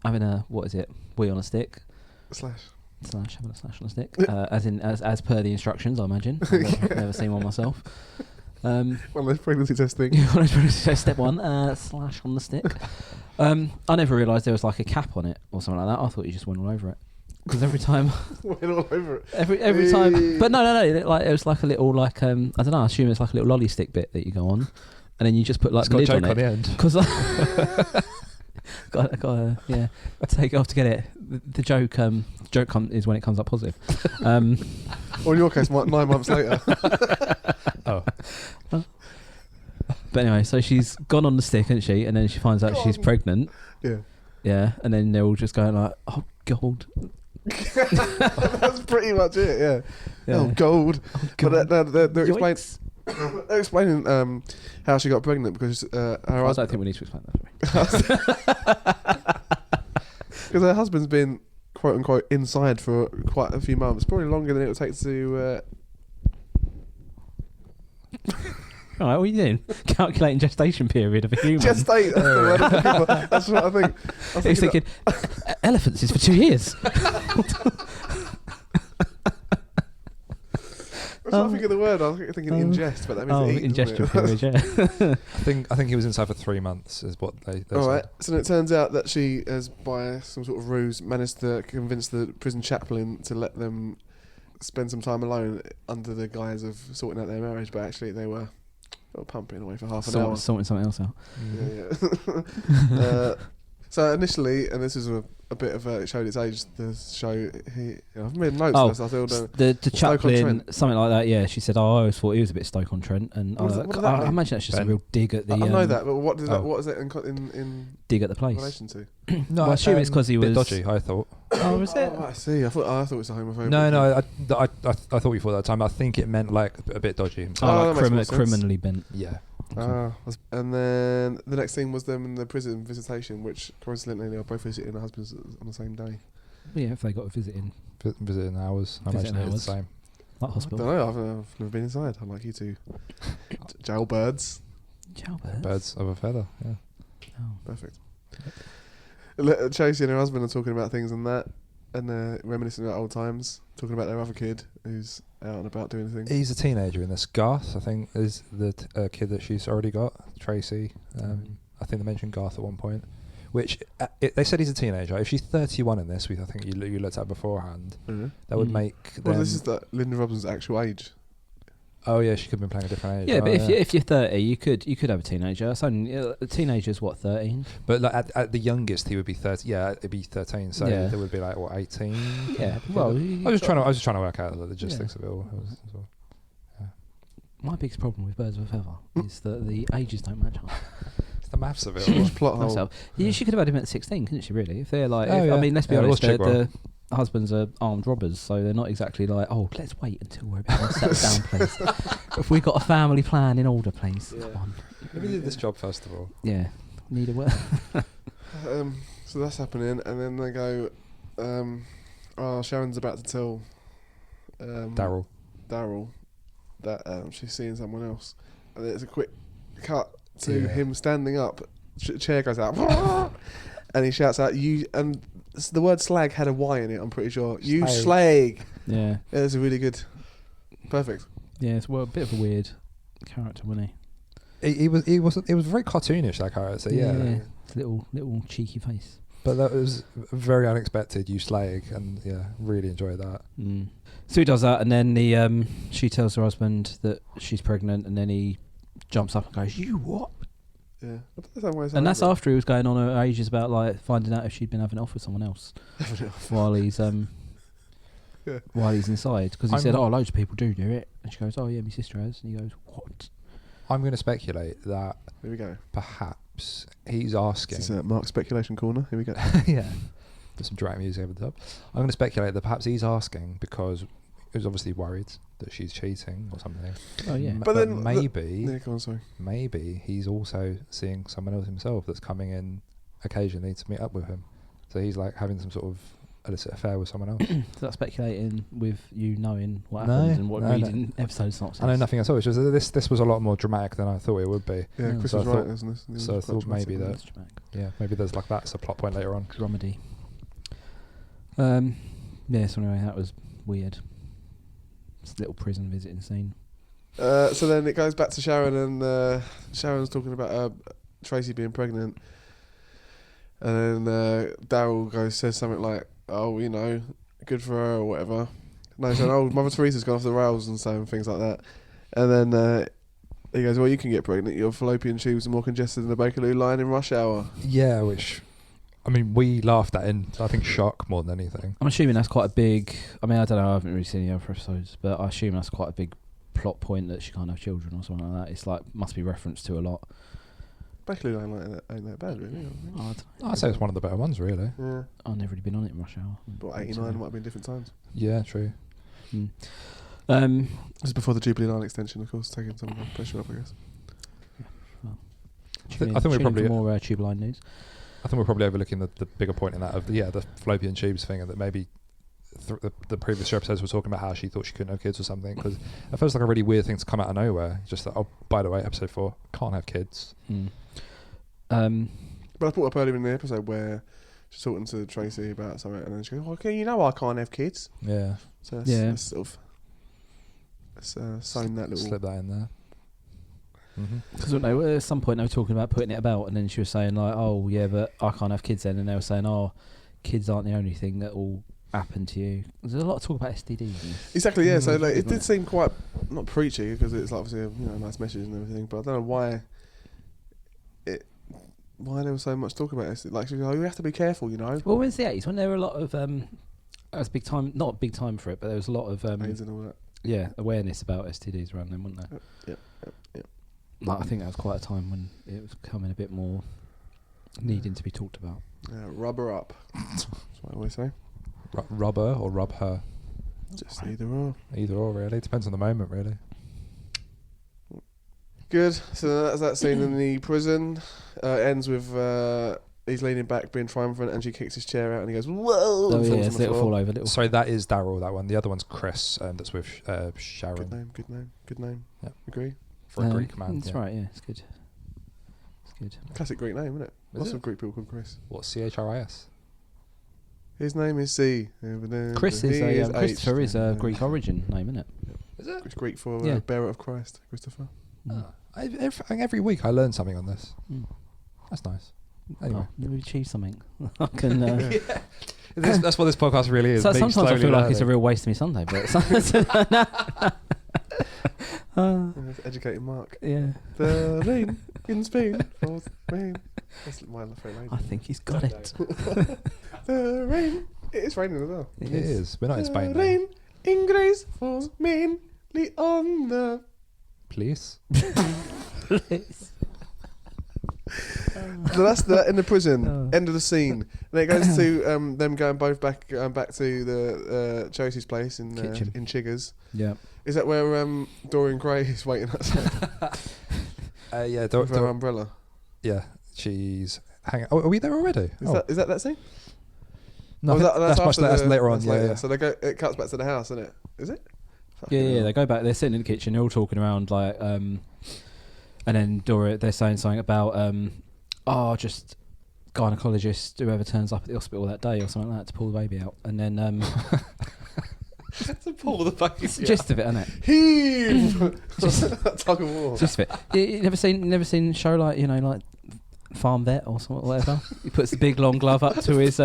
having a wee on a stick. Slash. Having a slash on a stick, as per the instructions, I imagine. I've never seen one myself. One of those pregnancy test things. Step one, slash on the stick. I never realised there was like a cap on it or something like that. I thought you just went all over it. Because every time, Went all over it. every time, but no, like it was like a little I don't know. I assume it's like a little lolly stick bit that you go on, and then you just put like It's the got a lid on joke it. on the end. Because got take it off to get it. The joke is when it comes up positive. Or in your case, 9 months later. Oh, But anyway, so she's gone on the stick, hasn't she? And then she finds out she's pregnant. Yeah. Yeah, and then they're all just going like, "Oh God." That's pretty much it. Yeah. Yeah. Oh, gold. God. But they're Yoinks. explaining how she got pregnant because her I don't husband. think we need to explain that. Because her husband's been quote unquote inside for quite a few months, probably longer than it would take to. All right, what are you doing? Calculating gestation period of a human. Gestate. That's the word I'm looking for. That's what I think. I was He's thinking, elephants is for 2 years. That's what I think of the word. I was thinking ingest, but that means eat. ingestion doesn't it? period, yeah. I think he was inside for 3 months, is what they All said. right. So it turns out that she has, by some sort of ruse, managed to convince the prison chaplain to let them spend some time alone under the guise of sorting out their marriage, but actually they were pumping away for half an hour. Sorting something else out. Yeah. So initially, and this is a bit of it showed its age. The show, I've made notes. Oh, of this, I feel the chaplain, Stoke-on-Trent. something like that. Yeah, she said, "Oh, I always thought he was a bit Stoke-on-Trent," and What does that mean? I imagine that's just Ben. a real dig at the. I know that, but what oh. is it in dig at the place? relation to? No, Well, I assume it's 'cause he bit was- dodgy. I thought. Oh, was it? Oh, I see. I thought it was a homophobic. No. I thought you thought that time. I think it meant like a bit dodgy himself. Oh, like that makes more sense. criminally bent. Yeah. And then the next scene was them in the prison visitation, which coincidentally they were both visiting their husbands on the same day. Yeah, if they got a visit in, Visiting hours. I Visiting imagine it's the hours. same. like I hospital. don't know. I've never been inside. I'd like you to. Jailbirds. Jailbirds. Birds of a feather. Yeah. Oh. Perfect. Tracey and her husband are talking about things and that. and they're reminiscing about old times, talking about their other kid who's out and about doing things. He's a teenager in this. Garth, I think, is the kid that she's already got. Tracy. I think they mentioned Garth at one point. Which they said he's a teenager. If she's 31 in this, I think you looked at beforehand, that would make. Well, this is Linda Robinson's actual age. Oh yeah, she could have been playing a different age. Yeah, but if you're 30, you could have a teenager. So a teenager's what, 13? But like at the youngest, he would be 30. Yeah, it'd be 13. So there would be like what, 18. Yeah. Well, I was just trying to work out the logistics of it all. My biggest problem with Birds of a Feather is that the ages don't match up. It's the maths of it. Huge plot hole. Myself. Yeah, she could have had him at 16, couldn't she? Really? If they're like, yeah. I mean, let's be Yeah, it was honest, Chigwell. the husbands are armed robbers, so they're not exactly like, oh, let's wait until we're a bit more settled down, please. If we got a family plan in order, please. Come on. Let me do this job first of all. Yeah, need a work. So that's happening, and then they go, Sharon's about to tell Daryl that she's seeing someone else, and there's a quick cut to him standing up. Chair goes out, and he shouts out, "You!" And the word "slag" had a Y in it. I'm pretty sure. You slag. Yeah. It's a really good, perfect. Yeah, it's a bit of a weird character, wasn't he? He was very cartoonish, that character. Yeah. Little cheeky face. But that was very unexpected. You slag, and really enjoyed that. So he does that, and then she tells her husband that she's pregnant, and then he jumps up and goes, "You what?" Yeah, and that's after he was going on her ages about like finding out if she'd been having it off with someone else while he's while he's inside, because he said, "Oh, loads of people do it," and she goes, "Oh yeah, my sister has," and he goes, "What?" I'm going to speculate that here we go. Perhaps he's asking. This is Mark's speculation corner. Here we go. Yeah, there's some dramatic music over the top. I'm going to speculate that perhaps he's asking because he was obviously worried that she's cheating or something. Oh yeah, but then maybe, go on, sorry. Maybe he's also seeing someone else himself that's coming in occasionally to meet up with him. So he's like having some sort of illicit affair with someone else. So that's speculating with you knowing what happens and what reading episode synopsis. I know nothing at all. It's just this was a lot more dramatic than I thought it would be. Yeah, Chris was right, isn't it? So I thought maybe that. Yeah, maybe there's like that's a plot point later on. Comedy. Yeah. So anyway, that was weird. It's a little prison visiting scene. So then it goes back to Sharon, and Sharon's talking about Tracey being pregnant, and then Daryl says something like, "Oh, you know, good for her," or whatever. No, so "Oh, Mother Teresa's gone off the rails," and saying things like that. And then he goes, "Well, you can get pregnant. Your fallopian tubes are more congested than a Bakerloo line in rush hour." Yeah, which, I mean, we laughed at in, I think, shock more than anything. I'm assuming that's quite a big. I mean, I don't know. I haven't really seen the other episodes, but I assume that's quite a big plot point that she can't have children or something like that. It's like must be referenced to a lot. Bakerloo line ain't that bad, really. I'd say it's one of the better ones, really. Yeah. I've never really been on it in rush hour. But 89 might have been different times. Yeah, true. This is before the Jubilee line extension, of course, taking some of the pressure up, I guess. I think we're probably more tube line news. I think we're probably overlooking the bigger point in that of the fallopian tubes thing, and that maybe the previous two episodes were talking about how she thought she couldn't have kids or something, because it feels like a really weird thing to come out of nowhere. Just that, oh, by the way, episode 4 can't have kids. But I brought up earlier in the episode where she's talking to Tracey about something, and then she goes, "Okay, you know I can't have kids." Yeah. So that's sort of sign that little slip that in there. Because at some point they were talking about putting it about, and then she was saying like, "Oh yeah, but I can't have kids then," and they were saying, "Oh, kids aren't the only thing that will happen to you." There's a lot of talk about STDs. Exactly, yeah. So like, it did seem quite not preachy, because it's like obviously a nice message and everything, but I don't know why there was so much talk about it. Like, she goes, "Oh, you have to be careful, you know." Well, when's the 80s? When there were a lot of that was big time, not a big time for it, but there was a lot of AIDS and all that. Yeah, awareness about STDs around then, wasn't there? Yep. Like, I think that was quite a time when it was becoming a bit more needing to be talked about. Rubber up. That's what I always say. Rub her or rub her? Just either or. Either or, really. Depends on the moment, really. Good. So that's that scene in the prison. Ends with he's leaning back, being triumphant, and she kicks his chair out, and he goes, "Whoa!" Oh yeah, it's a little fall over. Sorry, that is Daryl. That one. The other one's Chris, and that's with Sharon. Good name. Yeah. Agree. For a Greek man. That's right. Yeah, it's good. It's good. Classic Greek name, isn't it? Is Lots it? of Greek people called Chris. What, CHRIS? His name is C. Chris He is Christopher H. is a Greek origin name, isn't it? Is it? It's Greek for Yeah. bearer of Christ, Christopher. Oh, I think every week I learn something on this. That's nice. Anyway. Oh, we achieved something. I can. That's what this podcast really is. So me sometimes I slowly feel like it's a learning. real waste of me Sunday, but That's educated Mark. yeah, The rain in Spain falls rain. That's my favourite lady. I think he's got it. The rain. It is raining as well. It is. We're not in Spain The now. rain in Greece falls mainly on the. Please. So that's the in the prison. End of the scene. And it goes to them going back to the Tracy's place in Kitchen. in Chiggers. Yeah. Is that where Dorien Gray is waiting outside Yeah. with her umbrella? Yeah. She's hanging. Oh, are we there already? Is that scene? No, Or is that's much after that's later on. that's Yeah, later. yeah. So they go. It cuts back to the house, isn't it? Is it? Yeah. They go back. They're sitting in the kitchen. They're all talking around like, and then they're saying something about, just gynecologist, whoever turns up at the hospital that day or something like that to pull the baby out, and then To pull the baby. it's the gist of it, isn't it? Heave. Tug of war. Gist of it. You never seen a show like like Farm Vet or something, whatever. He puts the big long glove up to his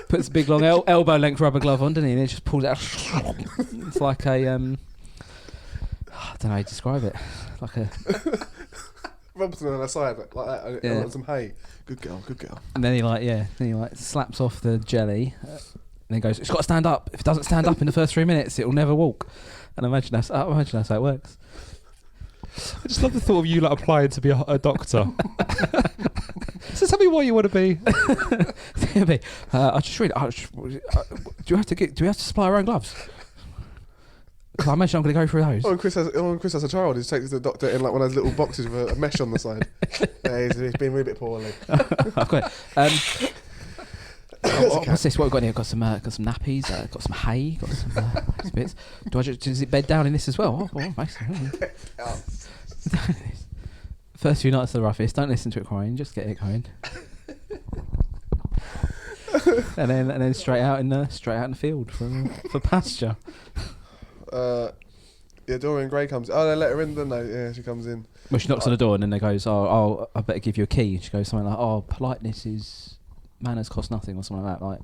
puts the big long elbow length rubber glove on, doesn't he? And he just pulls it out. It's like a I don't know how to describe it. Like a. Robson on the side like that. Yeah. I want some hay. Good girl. And then he slaps off the jelly, and then goes, "It's got to stand up. If it doesn't stand up in the first 3 minutes, it will never walk." And imagine that's how it works. I just love the thought of you like applying to be a doctor. So tell me why you want to be. I just read. Do we have to supply our own gloves? 'Cause I imagine I'm going to go through those. When Chris has a child, he takes the doctor in like one of those little boxes with a mesh on the side. Yeah, he's been really a bit poorly. I've got it. What's this? What we've got here? Got some nappies. Got some hay. Got some bits. Does it bed down in this as well? Oh, basically. First few nights are the roughest. Don't listen to it crying. Just get it going. and then straight out in the field for pasture. Dorien Gray comes. Oh, they let her in, don't they? Yeah, she comes in. Well, she knocks on the door and then they goes, "Oh, I better give you a key." And she goes something like, "Oh, politeness is manners cost nothing," or something like that. Like,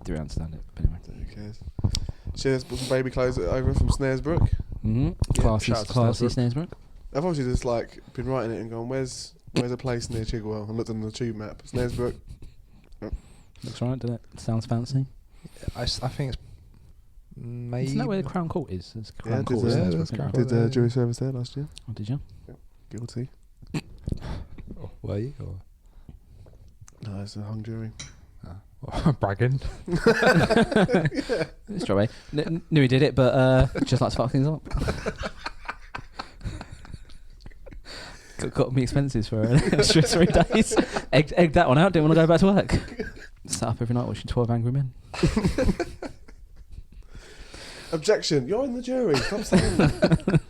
do you understand it? But anyway. Who cares? She has brought some baby clothes over from Snaresbrook. Classy shout out to Snaresbrook. I've obviously just like been writing it and gone, where's a place near Chigwell? And looked on the tube map. Snaresbrook. Looks right, doesn't it? Sounds fancy. I think it's maybe. Isn't that where the Crown Court is? There's Yeah, Crown Court. did, isn't there? that's Crown Did Court. jury service there last year. Oh, did you? Guilty. Oh, were you? Or? No, it's a hung jury. Bragging. Straight away. Knew he did it, but just like to fuck things up. got me expenses for an extra 3 days. Egged that one out. Didn't want to go back to work. Sat up every night watching 12 Angry Men. Objection! You're in the jury. Stop saying that.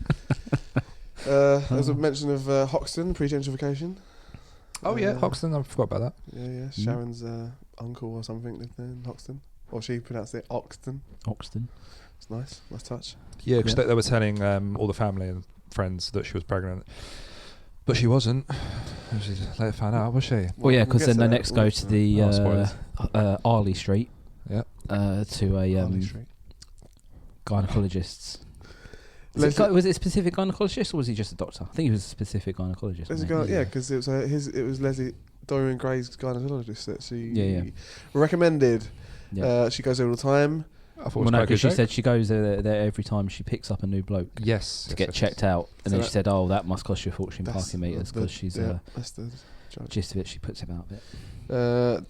There's a mention of Hoxton pre-gentrification. Oh yeah, Hoxton. I forgot about that. Yeah. Sharon's uncle or something lived there in Hoxton, or she pronounced it Oxton. Oxton. It's nice touch. Yeah, because Yeah. they were telling all the family and friends that she was pregnant, but she wasn't. She later found out, was she? Well, yeah, because we'll then get they to next that. go to the spoilers. Arley Street. Yeah. To a Harley Street. gynecologist's. Leslie- Was it a specific gynecologist or was he just a doctor? I think he was a specific gynecologist. There's a wasn't guy, he? yeah, because it was Leslie Dorien Gray's gynecologist that she Yeah. recommended. Yeah. She goes there all the time. I thought it Well, was no, quite a good because she joke. said she goes there every time she picks up a new bloke Yes. to get checked out, and So then that- she said, "Oh, that must cost you a fortune That's parking meters," the- because she's that's the joke. gist of it. She puts it out a bit,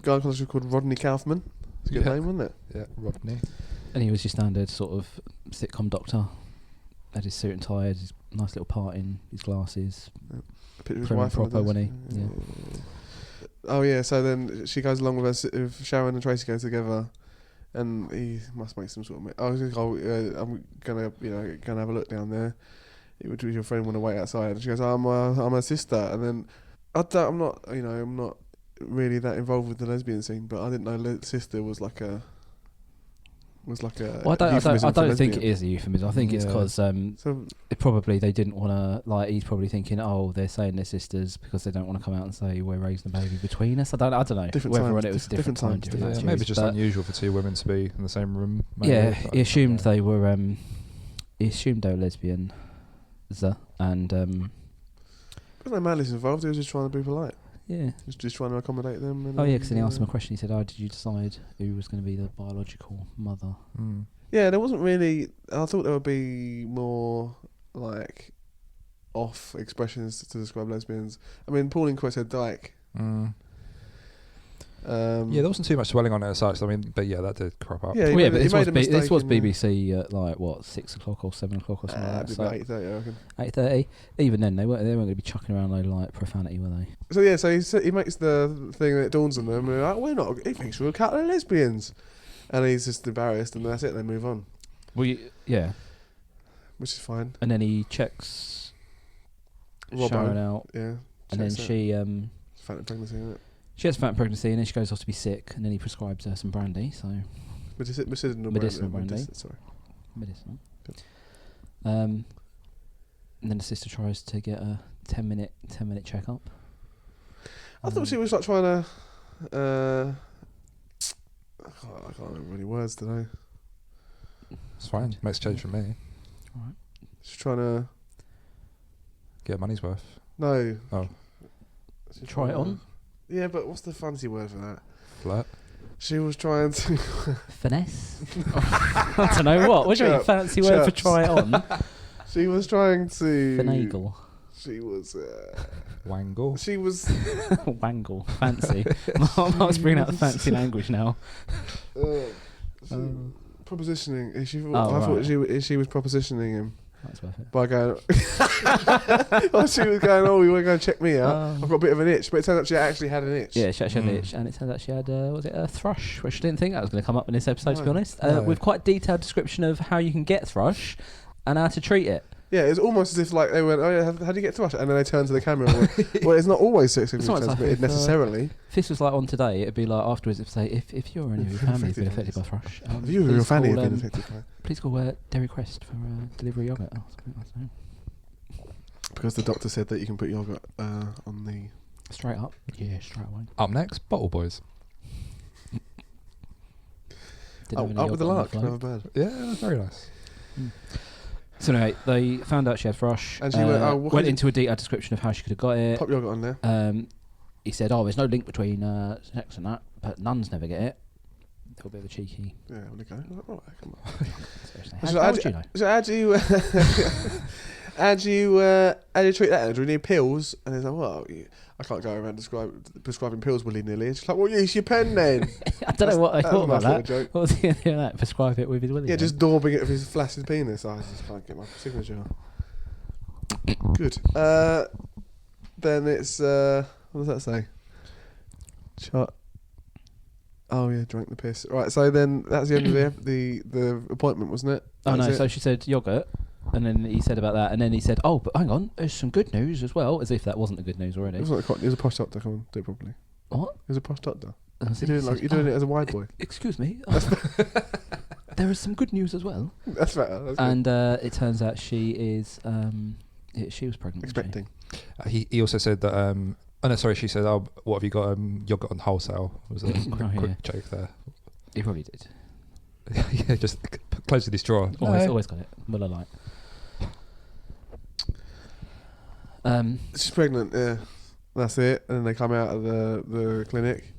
Gynecologist called Rodney Kaufman. It's a good Yeah. name, wasn't it? Yeah, Rodney. and he was your standard sort of sitcom doctor. Had his suit and tie, had his nice little part in his glasses. A picture of his Prim and wife on the proper, desk. wasn't he? Yeah. Oh yeah, so then she goes along with her. If Sharon and Tracey go together, and he must make some sort of. I'm gonna have a look down there. Would your friend want to wait outside? And she goes, I'm a sister, and then I'm not really that involved with the lesbian scene, but I didn't know sister was like a Well, I don't think it is a euphemism. I think it's because So probably they didn't want to, like, he's probably thinking, oh, they're saying they're sisters because they don't want to come out and say we're raising a baby between us. I don't know Different whether times, it was a different time. different Different maybe attitudes, just but unusual for two women to be in the same room. Maybe. yeah, he assumed they were. He assumed they were lesbian, and there's no malice involved. He was just trying to be polite. yeah. Just trying to accommodate them. And Oh yeah, because then he asked him a question. He said, "Oh, did you decide who was going to be the biological mother?" Mm. Yeah, there wasn't really. I thought there would be more like off expressions to describe lesbians. I mean, Paul Inquest said dyke. Mm. Yeah, there wasn't too much dwelling on it as such. I mean, but yeah, that did crop up. Yeah, Well, yeah, but this was in, BBC at like what 6 o'clock or 7 o'clock or something like that. So 8:30, I reckon. 8:30. Even then, they weren't going to be chucking around load of like profanity, were they? So yeah, he makes the thing that it dawns on them. And they're like, we're not. He thinks we're a couple of lesbians, and he's just embarrassed, and that's it. They move on, Well, yeah. which is fine. And then he checks Robbo. Sharon out, Yeah, and then checks out. she Phantom pregnancy, isn't it? she has phantom pregnancy, and then she goes off to be sick, and then he prescribes her some brandy. So Medicinal brandy. Sorry. medicinal. Good. And then the sister tries to get a 10-minute checkup. I thought she was like trying to. I can't remember any words today. It's fine. Makes a change for me. Alright. She's trying to. Get money's worth. No. Oh, She's Try it trying to- on. Yeah, but what's the fancy word for that? flirt. She was trying to. Finesse. I don't know what. What's your Chirps. fancy word for Chirps. try it on? She was trying to. Finagle. She was. Wangle. She was. Wangle. Fancy. Mark's bringing out the fancy language now. Propositioning. Oh, I thought right. she was propositioning him That's worth it. by going. Well, she was going. Oh, you want to go and check me out? I've got a bit of an itch, but it turns out she actually had an itch. Yeah, she actually had an itch, and it turns out she had, was it a thrush, which I didn't think that was going to come up in this episode, to be No. honest. No. With quite detailed description of how you can get thrush and how to treat it. Yeah, it's almost as if like they went, oh yeah, how do you get thrush? And then they turned to the camera and went, well, it's not always sexually It's not transmitted like if, necessarily. If this was like on today, it'd be like afterwards, it'd say, if you or any of your family has been affected by thrush, Have you or your please family call, have been affected by it? please call Dairy Crest for delivery yogurt. Oh, I don't know. Because the doctor said that you can put yogurt on the... Straight up. Yeah, straight away. Up next, Bottle Boys. Didn't have any Up with the yogurt on lark, flight. never bad. Yeah, very nice. So anyway, they found out she had thrush. And she went, oh, what went kind into a detailed description of how she could have got it. Pop yogurt on there. He said, "Oh, there's no link between sex and that, but nuns never get it." A little bit of a cheeky. Yeah, when they go, oh, come on. Seriously. So How do you know? So how do you... how do you treat that? Do you need pills? And he's like, well, I can't go around prescribing pills willy-nilly. And she's like, well, use your pen then. I don't know what I That thought was about a nice that. little joke. What was he going to do that? Prescribe it with his willy? Yeah, just daubing it with his flaccid penis. I just can't get my signature. Good. Then it's what does that say? Oh yeah, drank the piss. Right, so then that's the end of the appointment, wasn't it? Oh That no! was So it? she said yogurt, and then he said about that, and then he said, "Oh, but hang on, there's some good news as well." As if that wasn't the good news already. It was a posh doctor. Come on, do it properly. What? It was a posh doctor. And You're doing it as a wide boy. Excuse me. There is some good news as well. That's better. That's good. And it turns out she is. She was pregnant. wasn't she? Expecting. He also said that. Oh no, sorry. She said, "Oh, what have you got? Yogurt on wholesale." Was a quick joke there. He probably did. Yeah, just close to this drawer. Always got it. Muller Light. She's pregnant. Yeah, that's it. And then they come out of the clinic,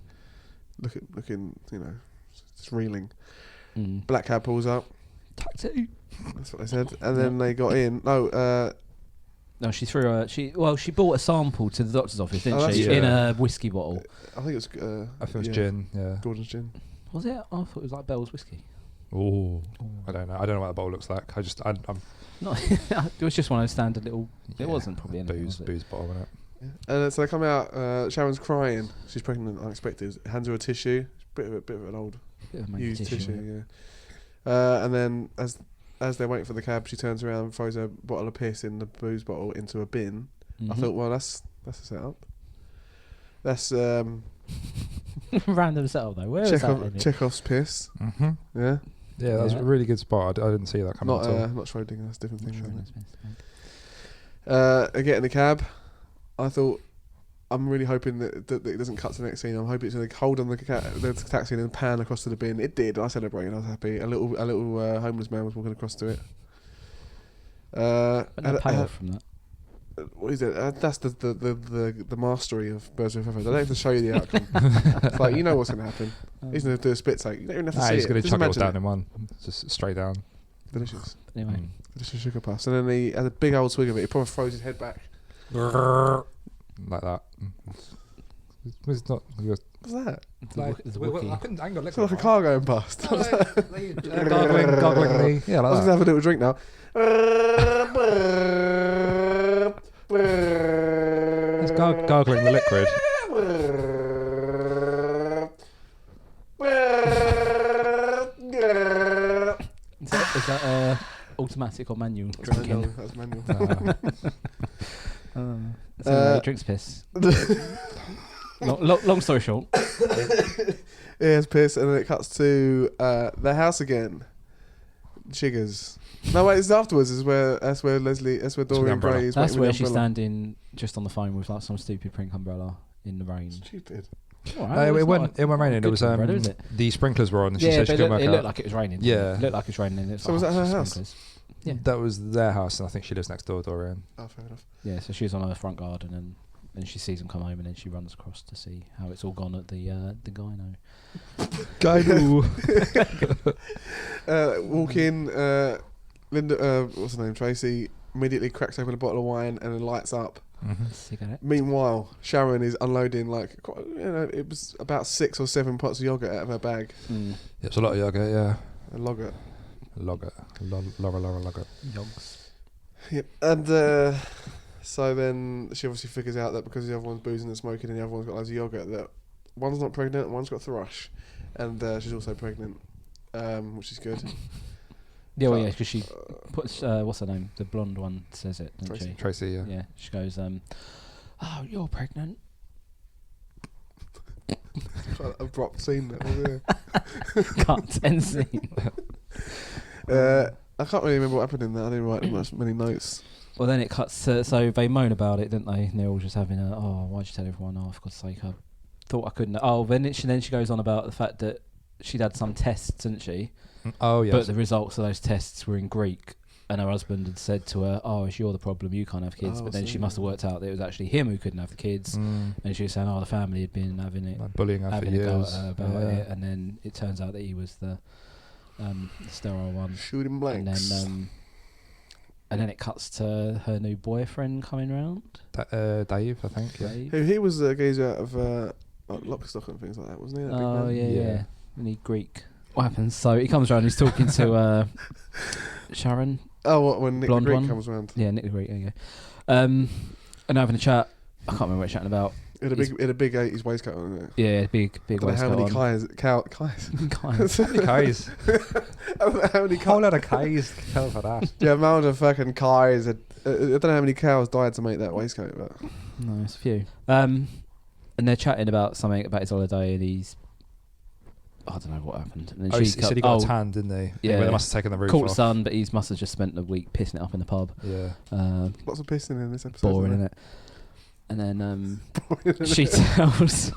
looking, just reeling. Black cab pulls up. Taxi. That's what they said. And then they got in. No, she threw a she bought a sample to the doctor's office, didn't that's she? true. In a whiskey bottle. I think it was. I think it was gin. Yeah. Gordon's gin. Was it? I thought it was like Bell's whiskey. Oh, I don't know. I don't know what the bowl looks like. I'm No, it was just one of those standard little. It wasn't probably anything. booze bottle in it. Yeah. And so they come out. Sharon's crying. She's pregnant, unexpected. Hands her a tissue. Bit of an old Bit of a used tissue, tissue. Yeah. And then as they're waiting for the cab, she turns around and throws a bottle of piss in the booze bottle into a bin. I thought, well, that's a setup. That's Random setup though. Where is that? in it? Chekhov's piss. Mm-hmm. Yeah. Yeah, that was a really good spot. I didn't see that coming Not at all. not Schrodinger. That's a different thing. Isn't Schrodinger's it? piss, I get in the cab. I thought, I'm really hoping that it doesn't cut to the next scene. I'm hoping it's going to hold on the taxi and then pan across to the bin. It did. I celebrated. I was happy. A little homeless man was walking across to it. But no payoff from that. What is it? That's the mastery of Birds of a Feather. They don't have to show you the outcome. It's like, you know what's going to happen. He's going to do a spit take. You don't even have to see He's it. going to Just chuck it all imagine down in one. Just straight down. Delicious. Anyway, Delicious sugar puffs. And then he had a big old swig of it. He probably throws his head back. Like that. It's not. What's that? Like, it's a I Wookiee. couldn't. I ain't got It's like a car going past. gargling me. Yeah, I was like going to have a little drink now. It's gargling the liquid. Is that automatic or manual drinking? That's manual. So he drinks piss. Long story short. Yeah, it's piss, and then it cuts to their house again. Chiggers. No, wait, it's afterwards. That's where Dorien Gray is. That's waiting where with the she's umbrella. standing just on the phone with like some stupid pink umbrella in the rain. Stupid. It wasn't raining. It was umbrella, is it? the sprinklers were on, and she Yeah, said she but couldn't work it out. looked like it was raining. didn't Yeah. It looked like it was raining. And it was So was that her house? sprinklers. Yeah. That was their house, and I think she lives next door, Dorien. Oh, fair enough. Yeah, so she was on her front garden and she sees them come home and then she runs across to see how it's all gone at the gyno. Walk in. Linda, what's her name? Tracey immediately cracks open a bottle of wine and then lights up. Cigarette. Meanwhile, Sharon is unloading it was about 6 or 7 pots of yogurt out of her bag. It's a lot of yogurt, yeah. A logger. Logger. Yogs. Yep. And so then she obviously figures out that because the other one's boozing and smoking and the other one's got loads of yogurt, that one's not pregnant and one's got thrush. And she's also pregnant, which is good. Yeah, well, yeah, because she puts, what's her name? The blonde one says it, doesn't she? Tracey, yeah. Yeah, she goes, oh, you're pregnant. Quite an abrupt scene that was, yeah. Cut and scene. I can't really remember what happened in that. I didn't write many notes. Well, then it cuts to, so they moan about it, didn't they? And they're all just having why'd you tell everyone? Oh, for God's sake, I thought I couldn't. Oh, then she goes on about the fact that she'd had some tests, didn't she? Oh, yes. But the results of those tests were in Greek, and her husband had said to her, "Oh, it's you're the problem. You can't have kids." Oh, but then I she see. must have worked out that it was actually him who couldn't have the kids, and she was saying, "Oh, the family had been having it, Like bullying her for having a go years. at her about it," and then it turns out that he was the sterile one, Shooting blanks. and then it cuts to her new boyfriend coming round. Dave, I think. Yeah. Dave. He was a geezer out of like Lockstock and things like that, wasn't he? That big Oh man? yeah. We need Greek. What happens? So he comes around. He's talking to Sharon. Oh, what, when Nick the Blonde Greek one? comes around? Yeah, Nick the Greek. There you go. And they're having a chat. I can't remember what they're chatting about. It had a big 80s waistcoat on it. Yeah, big I don't know how waistcoat many on. Kais. Guys. How many K's? I don't know how many Whole Kais. lot of K's to tell for that. The amount of fucking Kais. I don't know how many cows died to make that waistcoat, but No, it's a few. And they're chatting about something about his holiday, and I don't know what happened. And then He said he got a tan, didn't he? Yeah. They must have taken the roof caught off. the sun, but he must have just spent the week pissing it up in the pub. Yeah. lots of pissing in this episode. Boring, isn't innit? And then she tells...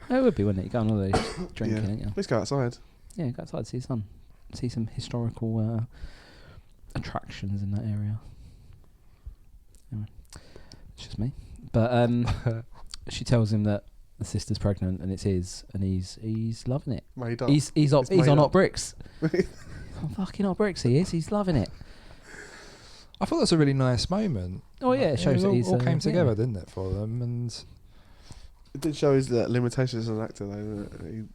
it would be, wouldn't it? You go on holiday drinking, Yeah. ain't you? Let's go outside. Yeah, go outside, see the sun. See some historical attractions in that area. Anyway, it's just me. But she tells him that the sister's pregnant and it's his, and he's loving it. Made up. He's It's on made hot up. bricks. On fucking hot bricks he is. He's loving it. I thought that was a really nice moment. Oh yeah, it shows that he's all came yeah. together, didn't it, for them? And It did show his limitations as an actor, though. Didn't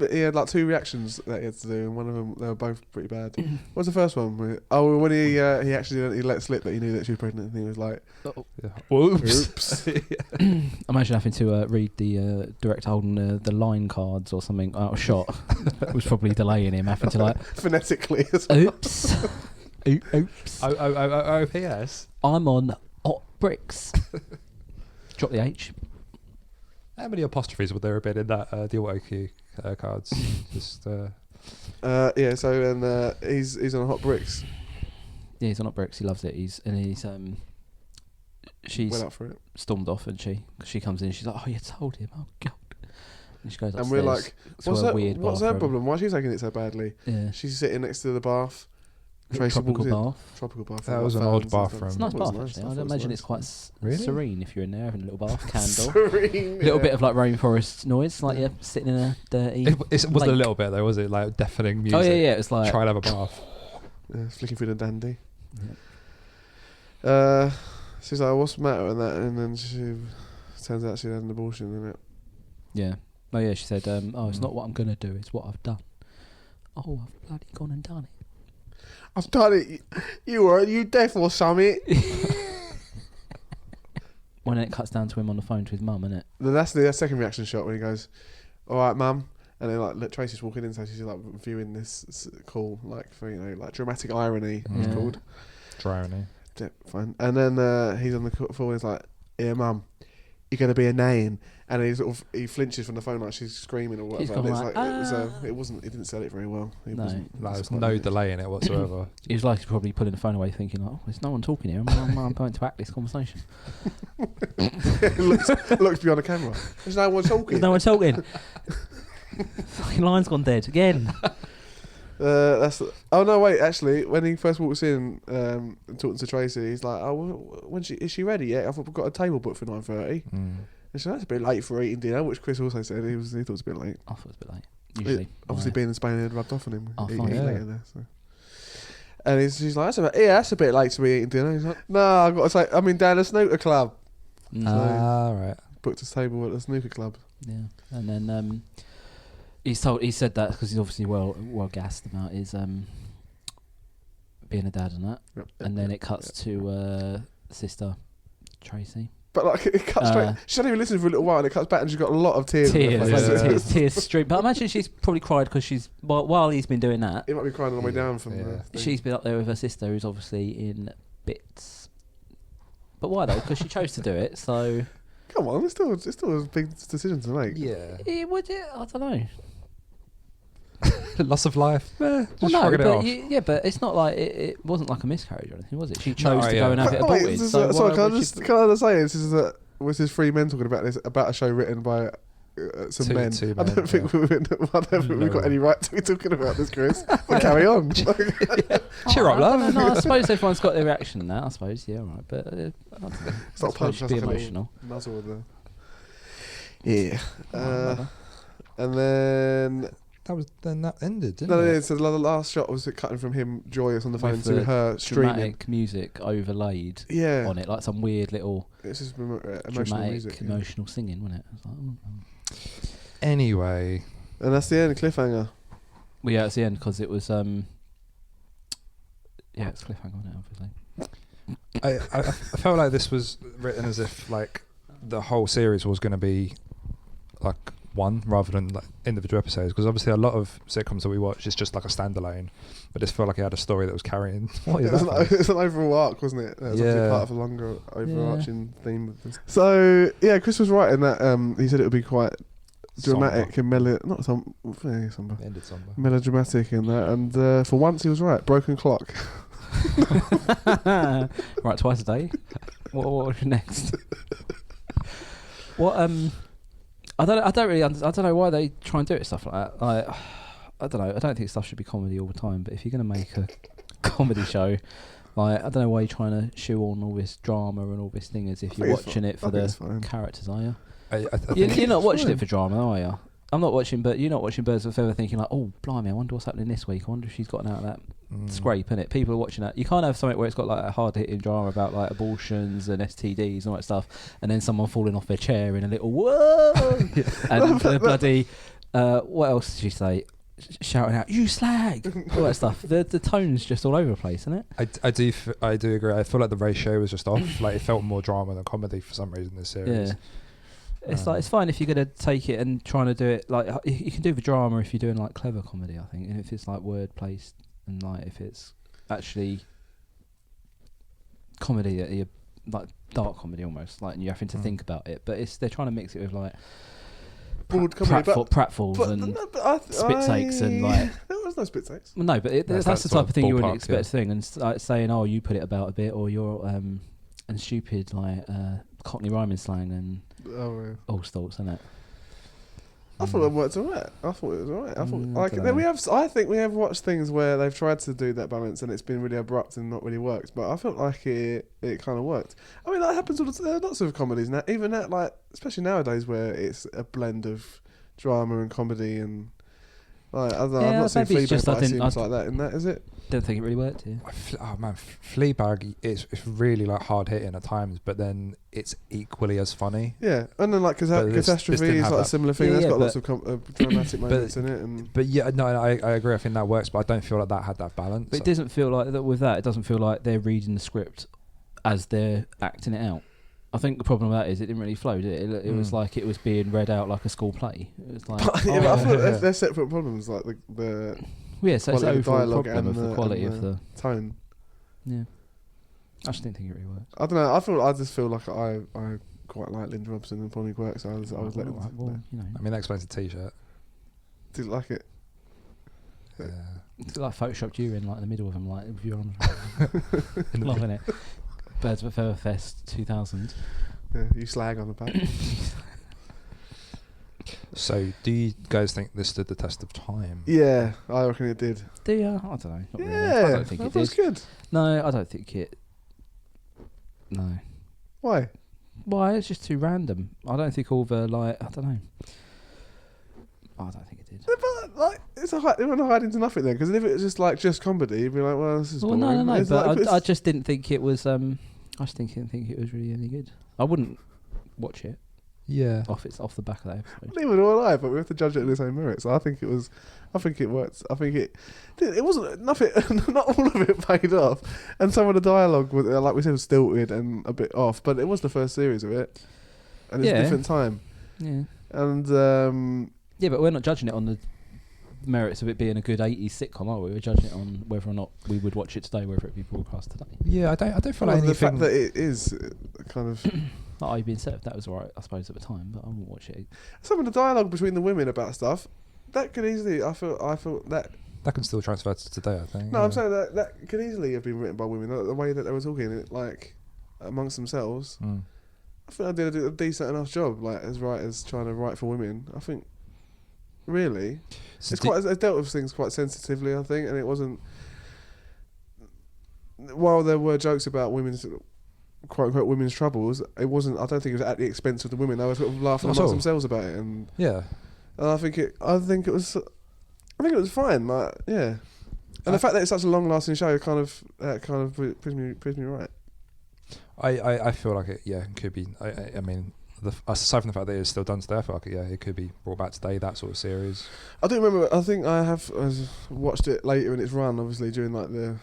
it? He had like 2 reactions that he had to do, and one of them, they were both pretty bad. What was the first one? When he actually let slip that he knew that she was pregnant, and he was like, yeah. Whoops. "Oops." Imagine having to read the director holding the line cards or something out of shot. Was probably delaying him having to like, Phonetically as well. oops, oops. OPS. I'm on hot bricks. Drop the H. How many apostrophes would there have been in that the auto cue cards? Just Yeah. So and he's on Hot Bricks. Yeah, he's on Hot Bricks. He loves it. He's she's Went up for it. stormed off, and she comes in. She's like, "Oh, you told him? Oh God!" And she goes upstairs. And we're like, to her weird what's her bathroom. problem? Why is she taking it so badly? Yeah, She's sitting next to the bath. Tracy tropical walks in. bath. Tropical bath. That with was like an old fans and stuff. bathroom. It's a nice That was bath nice. actually. I I thought don't it was imagine nice. it's quite Really? serene if you're in there having a little bath candle. Serene. Little bit of like rainforest noise, like you're sitting in a dirty. it wasn't a lake. little bit though, was it? Like deafening music. Oh yeah, it was like. Try and have a bath. Yeah, flicking through the dandy. Yeah. She's like, "What's the matter?" And that, and then she turns out she had an abortion, isn't it? Yeah. Oh yeah, she said, "Oh, it's not what I'm gonna do; it's what I've done." Oh, I've bloody gone and done it. I've done it. You deaf or something? When it cuts down to him on the phone to his mum, innit? Then that's the second reaction shot when he goes, "All right, mum," and then like Tracy's walking in, so she's like viewing this call, like for like dramatic irony. It's Yeah. called. Drowning. Yeah, fine. And then he's on the phone. He's like, "Yeah, mum, you're gonna be a name." And he flinches from the phone like she's screaming or whatever. He's And gone it's like, like it wasn't. He didn't sell it very well. He No. wasn't. Like, there's quite no weird. delay in it whatsoever. He was like probably pulling the phone away, thinking, "Oh, there's no one talking here. I'm going to act this conversation. looks beyond the camera. There's no one talking. There's no one talking. Fucking line's gone dead again." That's. Oh no! Wait. Actually, when he first walks in and talking to Tracy, he's like, "Oh, is she ready yet? I've got a table booked for 9:30." And she's like, "That's a bit late for eating dinner," which Chris also said he thought it was a bit late. I thought it was a bit late. Usually, Obviously, being in Spain had rubbed off on him. Oh, eating fine. later there. So. And she's like, "That's a bit late to be eating dinner." He's like, "No, I've got to say, I'm in down a snooker club. Right. Booked a table at the snooker club." Yeah, and then he said that because he's obviously well gassed about his being a dad and that. Yep, And then it cuts to sister Tracey. But like it cuts straight. She hadn't even listened for a little while, and it cuts back, and she's got a lot of tears. Tears stream. But I imagine she's probably cried because she's while he's been doing that. It might be crying on the way down from the thing. She's been up there with her sister, who's obviously in bits. But why though? Because she chose to do it. So Come on, it's still a big decision to make. Yeah. would it? I don't know. Loss of life. Well, no, but but it's not like it wasn't like a miscarriage or anything, was it? She chose to go and have it Wait, aborted. so So can I just say this is was his three men talking about this about a show written by some men? two I don't men, think we've got any right to be talking about this, Chris. But carry on. Cheer up, love. No, I suppose everyone's got their reaction in that. I suppose, yeah, all right. But I don't know. It's not I suppose punch. she'd That's be like a little emotional. muzzle with the. Yeah. And then. That ended, didn't No, it? so the last shot was it cutting from him joyous on the phone With to the her streaming. dramatic music overlaid Yeah. on it, like some weird little It's just emotional dramatic, music. Yeah. emotional singing, wasn't it? I was like, oh. Anyway. And that's the end, cliffhanger. Well, yeah, it's the end because it was it's cliffhanger, wasn't it? Obviously. I felt like this was written as if like the whole series was going to be like one rather than like individual episodes, because obviously a lot of sitcoms that we watch is just like a standalone, but this felt like it had a story that was carrying. What is that? It's an overall arc, wasn't it? It was obviously Yeah. part of a longer overarching theme of this. So yeah, Chris was right in that. He said it would be quite dramatic and somber. Ended somber. Melodramatic in that, and for once he was right. Broken clock. Right, twice a day. What was next? What I don't know why they try and do it stuff like that. I don't know. I don't think stuff should be comedy all the time. But if you're going to make a comedy show, like I don't know why you're trying to shoehorn all this drama and all this thing as if you're watching it for the characters, are you? I think You're not watching it for drama, are you? I'm not watching, but you're not watching Birds of a Feather thinking like, oh, blimey, I wonder what's happening this week. I wonder if she's gotten out of that scrape, innit? People are watching that. You can't have something where it's got like a hard-hitting drama about like abortions and STDs and all that stuff, and then someone falling off their chair in a little whoa, and the bloody what else did she say? Shouting out, "You slag!" all that stuff. The tone's just all over the place, isn't it? I do agree. I feel like the ratio was just off. Like it felt more drama than comedy for some reason this series. Yeah. It's like it's fine if you're gonna take it and trying to do it like you can do the drama if you're doing like clever comedy, I think, and if it's like word placed and like if it's actually comedy that you're like dark comedy almost, like, and you're having to think about it. But they're trying to mix it with like Broad comedy, pratfalls and spit takes and like. There was no spit takes. Well, no, but that's that the sort type of thing you wouldn't ballpark, expect thing, and like saying, "Oh, you put it about a bit," or you're and stupid like Cockney rhyming slang and all sorts, isn't it? I thought it worked alright. I thought it was alright. I thought dunno. I think we have watched things where they've tried to do that balance and it's been really abrupt and not really worked. But I felt like it kind of worked. I mean, that happens all the time. Lots of comedies now, even that, like, especially nowadays where it's a blend of drama and comedy and like I've not seen Fleabag, but it seems like that. In that, is it? Don't think it really worked. Yeah. Oh man, Fleabag it's really like hard hitting at times, but then it's equally as funny. Yeah, and then like Catastrophe is like a similar thing. That's got lots of dramatic moments in it. But yeah, no, I agree. I think that works, but I don't feel like that had that balance. But it doesn't feel like that with that. It doesn't feel like they're reading the script as they're acting it out. I think the problem with that is it didn't really flow, did it? It was like it was being read out like a school play. It was like, but I thought they're separate problems, like the yeah, so it's quality the of the overall dialogue problem and of the quality of the tone. Yeah, I just didn't think it really worked. I don't know. I just feel like I quite like Linda Robson and Bonnie Quirk, so I was letting. Well, you know, I mean, that explains the T-shirt. Didn't like it. Yeah. it's like photoshopped you in like the middle of them, like with your arms. Loving it. Birds of a Feather Fest 2000. Yeah, you slag on the back. So, do you guys think this stood the test of time? Yeah, I reckon it did. Do you? I don't know. Not Yeah, really. I don't think it was did. good. No, I don't think it. No. Why? Why? It's just too random. I don't think all the like. I don't know. I don't think it did. Yeah, but like, it went hide into nothing then. Because if it was just comedy, you'd be like, well, this is. Well, boring. no. It's But like, I just didn't think it was. I just didn't think it was really any good. I wouldn't watch it Yeah. off the back of that episode. neither do I, but we have to judge it in its own merits. So I think it was. I think it worked. I think it wasn't nothing. Not all of it paid off, and some of the dialogue was, like we said, was stilted and a bit off. But it was the first series of it, and it's a different time. Yeah. And yeah, but we're not judging it on the merits of it being a good 80s sitcom, are we? We're judging it on whether or not we would watch it today, whether it be broadcast today. Yeah, I don't feel well, like the fact anything. that it is kind of. Like I being said, that was alright, I suppose, at the time, but I wouldn't watch it. Some of the dialogue between the women about stuff that could easily. I feel that. That can still transfer to today, I think. No, yeah. I'm saying that could easily have been written by women. The way that they were talking, it, like amongst themselves. Mm. I think I did a decent enough job, like as writers trying to write for women. I think, really, So it dealt with things quite sensitively. I think, and it wasn't. While there were jokes about women's, quote unquote, women's troubles, it wasn't. I don't think it was at the expense of the women. They were sort of laughing Not at amongst all. themselves about it, and yeah. I think it was fine. Like, yeah, and the fact that it's such a long-lasting show kind of proves me right. I feel like it. Yeah, could be. I mean, aside from the fact that it's still done today, I feel like it could be brought back today. That sort of series. I do remember. I think I have watched it later in its run, obviously during like the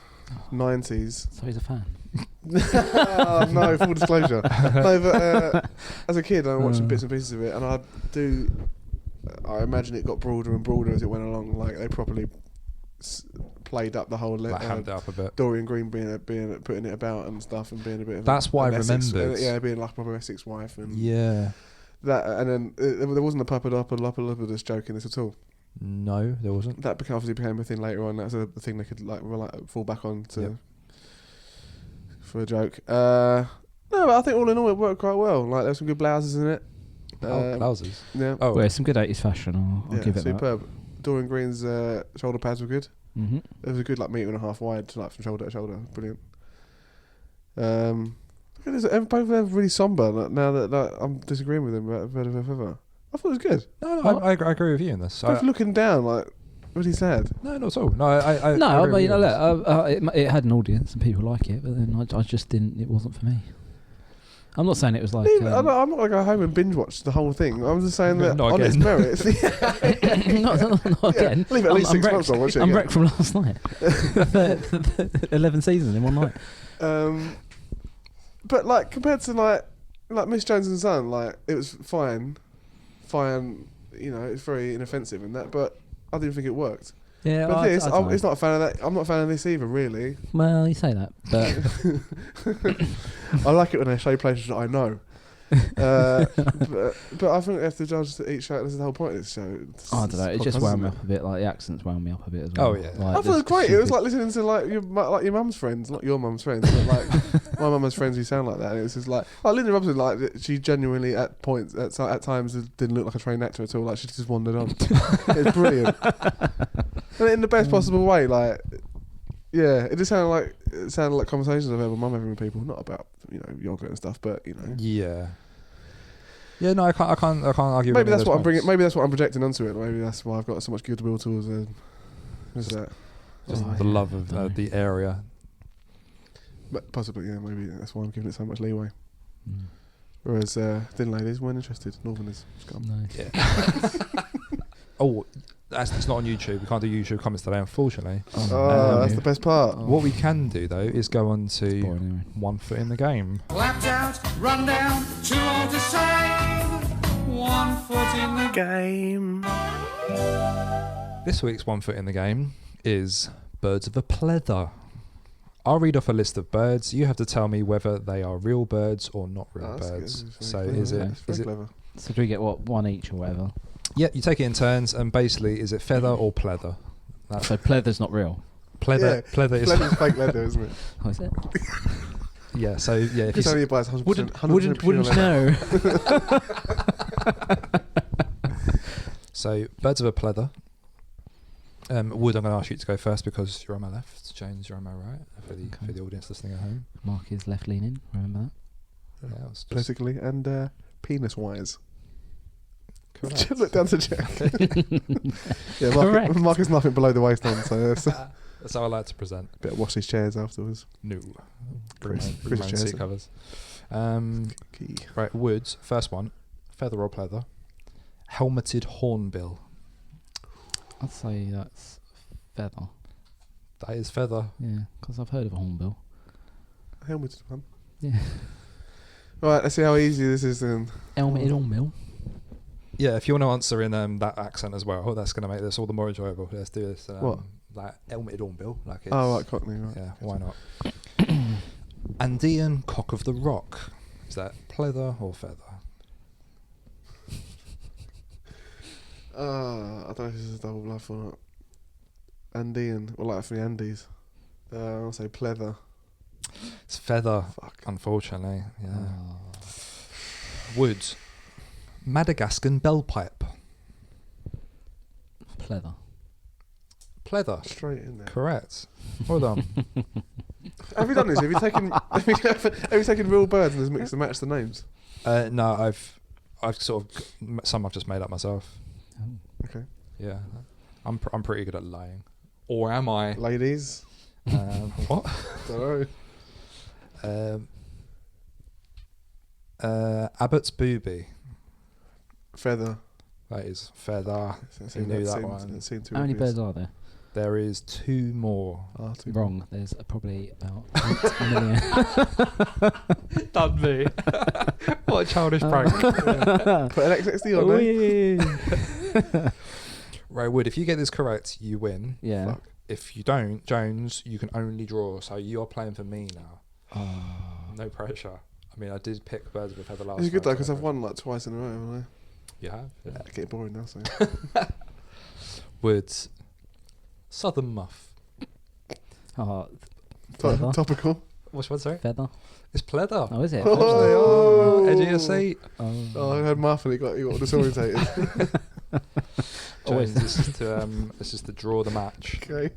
90s. So he's a fan. Oh, no, full disclosure. No, but as a kid, I watched some bits and pieces of it, and I imagine it got broader and broader as it went along. Like they properly played up the whole. Like hammed it up a bit. Dorien Green being putting it about and stuff, and being a bit of. That's why I Essex, remembered. being like a proper Essex wife, and Yeah. that, and then there wasn't a Papadopoulos joke in this at all. No, there wasn't. That obviously became a thing later on. That's a thing they could like fall back on to for a joke. No, but I think all in all it worked quite well. Like there's some good blouses in it. Blouses. Yeah. Oh, Well, it's some good 80s fashion, I'll give it superb. Dorian Green's shoulder pads were good. that. It was a good like metre and a half wide, like from shoulder to shoulder. Brilliant. Both of them are really sombre. Like, now that I'm disagreeing with them about Feather. I thought it was good. no, I agree with you in this. Both looking down, like really sad. No, not at all. No, I No, I agree with mean, you. look, it had an audience and people like it, but then I just didn't. It wasn't for me. I'm not saying it was like. I'm not going to go home and binge watch the whole thing. I'm just saying that Not on its again. merits. not again. Leave it at least 6 months. I'll watch it I'm again. wrecked from last night. 11 seasons in one night. But like compared to like Miss Jones and Son, like it was fine. You know, it's very inoffensive in that, but I didn't think it worked. Yeah, But this, I don't know. it's not a fan of that. I'm not a fan of this either, really. Well, you say that, but I like it when they show places that I know. But I think they have to judge each show. This is the whole point of this show. I don't know. It just wound me up a bit. Like the accents wound me up a bit as well. Oh, yeah. Like, I thought it was great. It was like listening to like your mum's friends, not your mum's friends, but like my mum has friends who sound like that. And it was just like Linda Robson, like she genuinely at points at times didn't look like a trained actor at all. Like she just wandered on. It's brilliant, and in the best possible way. Like, yeah, it just sounded like conversations I've had with mum having with people, not about yoga and stuff, but Yeah. Yeah, no, I can't argue. Maybe with that's what I'm bringing. points. Maybe that's what I'm projecting onto it. Maybe that's why I've got so much goodwill towards it. Is that? Just Oh, the yeah, love of the area. But possibly, yeah. Maybe that's why I'm giving it so much leeway. Mm. Whereas thin ladies weren't interested. Northerners, scum. No. Yeah. Oh, it's not on YouTube. We can't do YouTube comments today, unfortunately. Oh, that's the best part. What we can do though is go on to Boring, anyway. 1 foot in the game. Clapped out, run down, too old to save. 1 foot in the game. This week's 1 foot in the game is birds of a pleather. I'll read off a list of birds. You have to tell me whether they are real birds or not real That's birds. good. It's So very is clever. it? It's very Is it? clever. So do we get one each or whatever? Yeah, you take it in turns, and basically, is it feather or pleather? That's So pleather's not real. pleather. Yeah, Pleather is. Leather's fake leather, isn't it? Oh, is it? Yeah. So yeah, if It's you only buys 100%. Wouldn't 100% pure leather. know. So birds of a pleather. Wood, I'm going to ask you to go first because you're on my left. James, you're on my right. For the audience listening at home. Mark is left leaning. Remember Yeah, it was just Politically and penis-wise. correct. Look down to Jack. Yeah, Correct. Mark is nothing below the waistline, so that's That's how I like to present. better wash his chairs afterwards. No. Chris Bring my own Chester. seat covers. Key. Right, woods. First one. Feather or pleather. Helmeted hornbill. I'd say that's feather. That is feather. Yeah, because I've heard of a hornbill. Helmeted one. Yeah. Right, let's see how easy this is then. Helmeted hornbill. Yeah, if you want to answer in that accent as well, that's going to make this all the more enjoyable. Let's do this. What? Like helmeted hornbill. Like it's, Oh, right, Cockney, right. Yeah, why not? Andean cock of the rock. Is that pleather or feather? I don't know if this is a double bluff or not. Andean, or like from the Andes. I'll say pleather. It's feather. Fuck. Unfortunately, yeah. Oh. Woods. Madagascan bellpipe. Pleather. Pleather. Straight in there. Correct. Well done. Have you done this? Have you taken real birds and just mixed and matched the names? No, I've sort of some I've just made up myself. Oh. Okay. Yeah, I'm pretty good at lying, or am I? Ladies. What? Don't know. Abbott's booby. Feather. That is feather. That's You knew that one. How many birds are there? There is 2 more. Wrong. There's probably about 8 million. Done me. What a childish prank. Put an XXD on there. Right, Wood, if you get this correct, you win. Yeah. Fuck. If you don't, Jones, you can only draw. So you're playing for me now. Oh. No pressure. I mean, I did pick birds of a feather last It's good though round, because so I've won like twice in a row, haven't You have? I? Yeah. Getting boring now, so. Woods. Southern muff. Oh. Feather. Topical. Which one, sorry? Feather. It's pleather. Oh, is it? Oh, edge of your seat. Oh, I heard Muff and he got disorientated. James, this is to draw the match. Okay.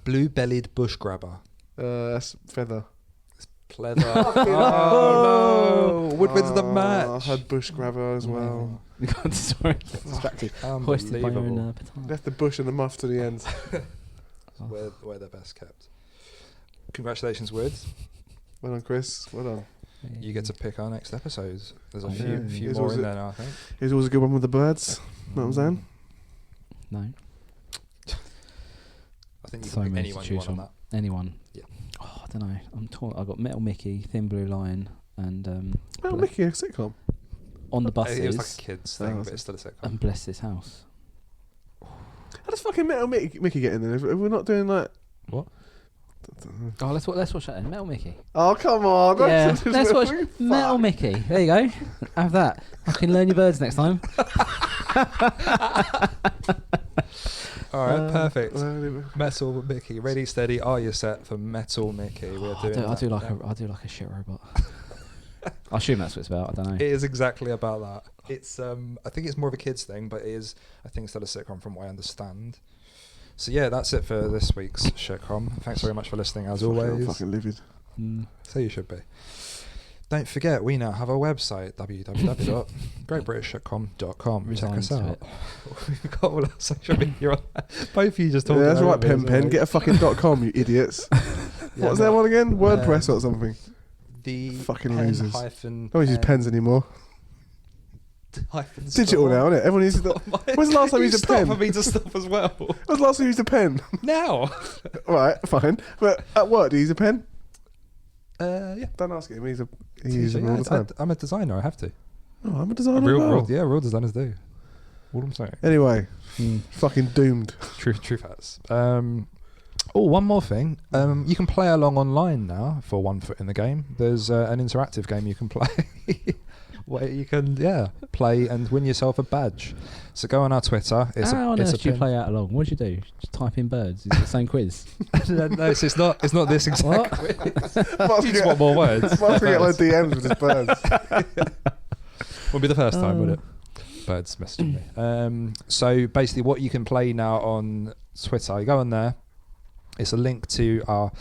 Blue-bellied bush grabber. That's feather. Pleather. Oh no! Wood wins the I match. had bush grabber as well. You got distracted. Hoisted by your own Unbelievable. petard. Left the bush and the muff to the end. Where they're best kept. Congratulations, Wood. Well done, Chris. Well done. You get to pick our next episodes. There's a Oh, few, yeah. few It's more always in a- there now, I think. Here's always a good one with the birds. Know what I'm saying? No. I think you So can pick many anyone to you choose want on from. that. Anyone? Yeah. Oh, I don't know. I'm torn. I got Metal Mickey, Thin Blue Line, and Well, Mickey, a sitcom. on the buses. It was like a kids thing, Oh, but it's still a sitcom. and Bless This House. How does fucking Metal Mickey get in there? If we're not doing like... What? Oh, let's watch that then. Metal Mickey. Oh, come on. Yeah, let's watch Metal Mickey. There you go. Have that. I can learn your birds next time. All right, perfect. Metal Mickey, ready, steady. Are you set for Metal Mickey? We're doing. I do like a shit robot. I assume that's what it's about. I don't know. It is exactly about that. It's I think it's more of a kids thing, but it is I think still a sitcom from what I understand. So yeah, that's it for this week's Shitcom. Thanks very much for listening as always. I'm fucking livid. So you should be. Don't forget, we now have a website, www.greatbritishshitcom.com. Check us out. We've got all our social media on there. Both of you just talking. Yeah, that's right, pen. Get a fucking .com, you idiots. What was that one again? WordPress or something? The fucking losers. Hyphen. No one uses pens anymore. It's digital now, isn't it? Everyone uses the... When's the last time you used a pen? For me to stop as well. When's the last time you used a pen? Now. Right, fine. But at work, do you use a pen? Yeah. Don't ask him. He uses them all the time. I'm a designer. I have to. Oh, I'm a designer as well. Real designers do. All I'm saying. Anyway, fucking doomed. True facts. One more thing. You can play along online now for 1 foot in the game. There's an interactive game you can play. Where you can play and win yourself a badge. So go on our Twitter. How on earth do you play out along? What do you do? Just type in birds. Is it the same quiz? No, it's not this exact quiz. You just want more words. Might forget like DMs with his birds. Won't be the first time, would it? Birds messaging me. So basically what you can play now on Twitter, you go on there. It's a link to our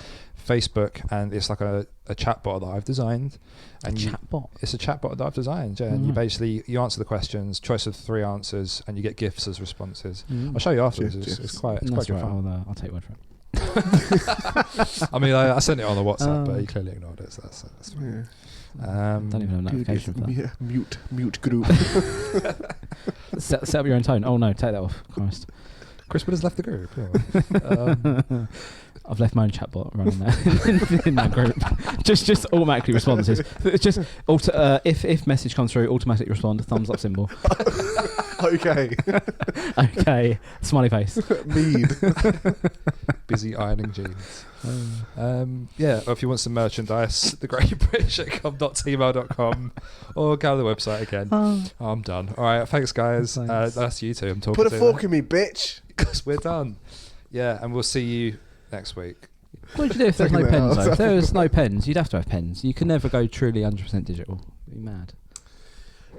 Facebook, and it's like a chatbot that I've designed. And Chatbot? It's a chatbot that I've designed, yeah. And you answer the questions, choice of 3 answers, and you get GIFs as responses. I'll show you afterwards. It's quite good fun. I'll take word for it. I mean, I sent it on the WhatsApp, but he clearly ignored it, so that's fine. Don't even have a notification for that. Yeah, mute group. Set up your own tone. Oh no, take that off. Christ. Chris Wood has left the group. Yeah. I've left my own chatbot running there in that group. Just automatically responses. It's just if message comes through, automatically respond. Thumbs up symbol. Okay. Okay. Smiley face. Mead. Busy ironing jeans. Or if you want some merchandise, thegreatbritishshitcom.tmail.com or go to the website again. I'm done. All right, thanks guys. Thanks. That's you two I'm talking to. Put a fork in me, bitch. Because we're done. Yeah, and we'll see you next week. What would you do if there's no pens though? If there was no pens, you'd have to have pens. You can never go truly 100% digital. You'd be mad.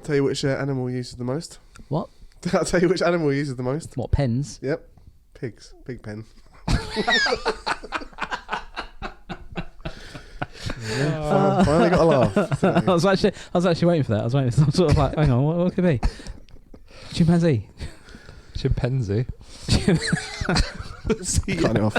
Tell you which animal uses the most. What? I'll tell you which animal uses the most. What, pens? Yep. Pigs. Pig pen. Finally got a laugh. I was actually waiting for that. I was waiting for some sort of like, hang on, what could it be? Chimpanzee. Chimpanzee. Cut it off.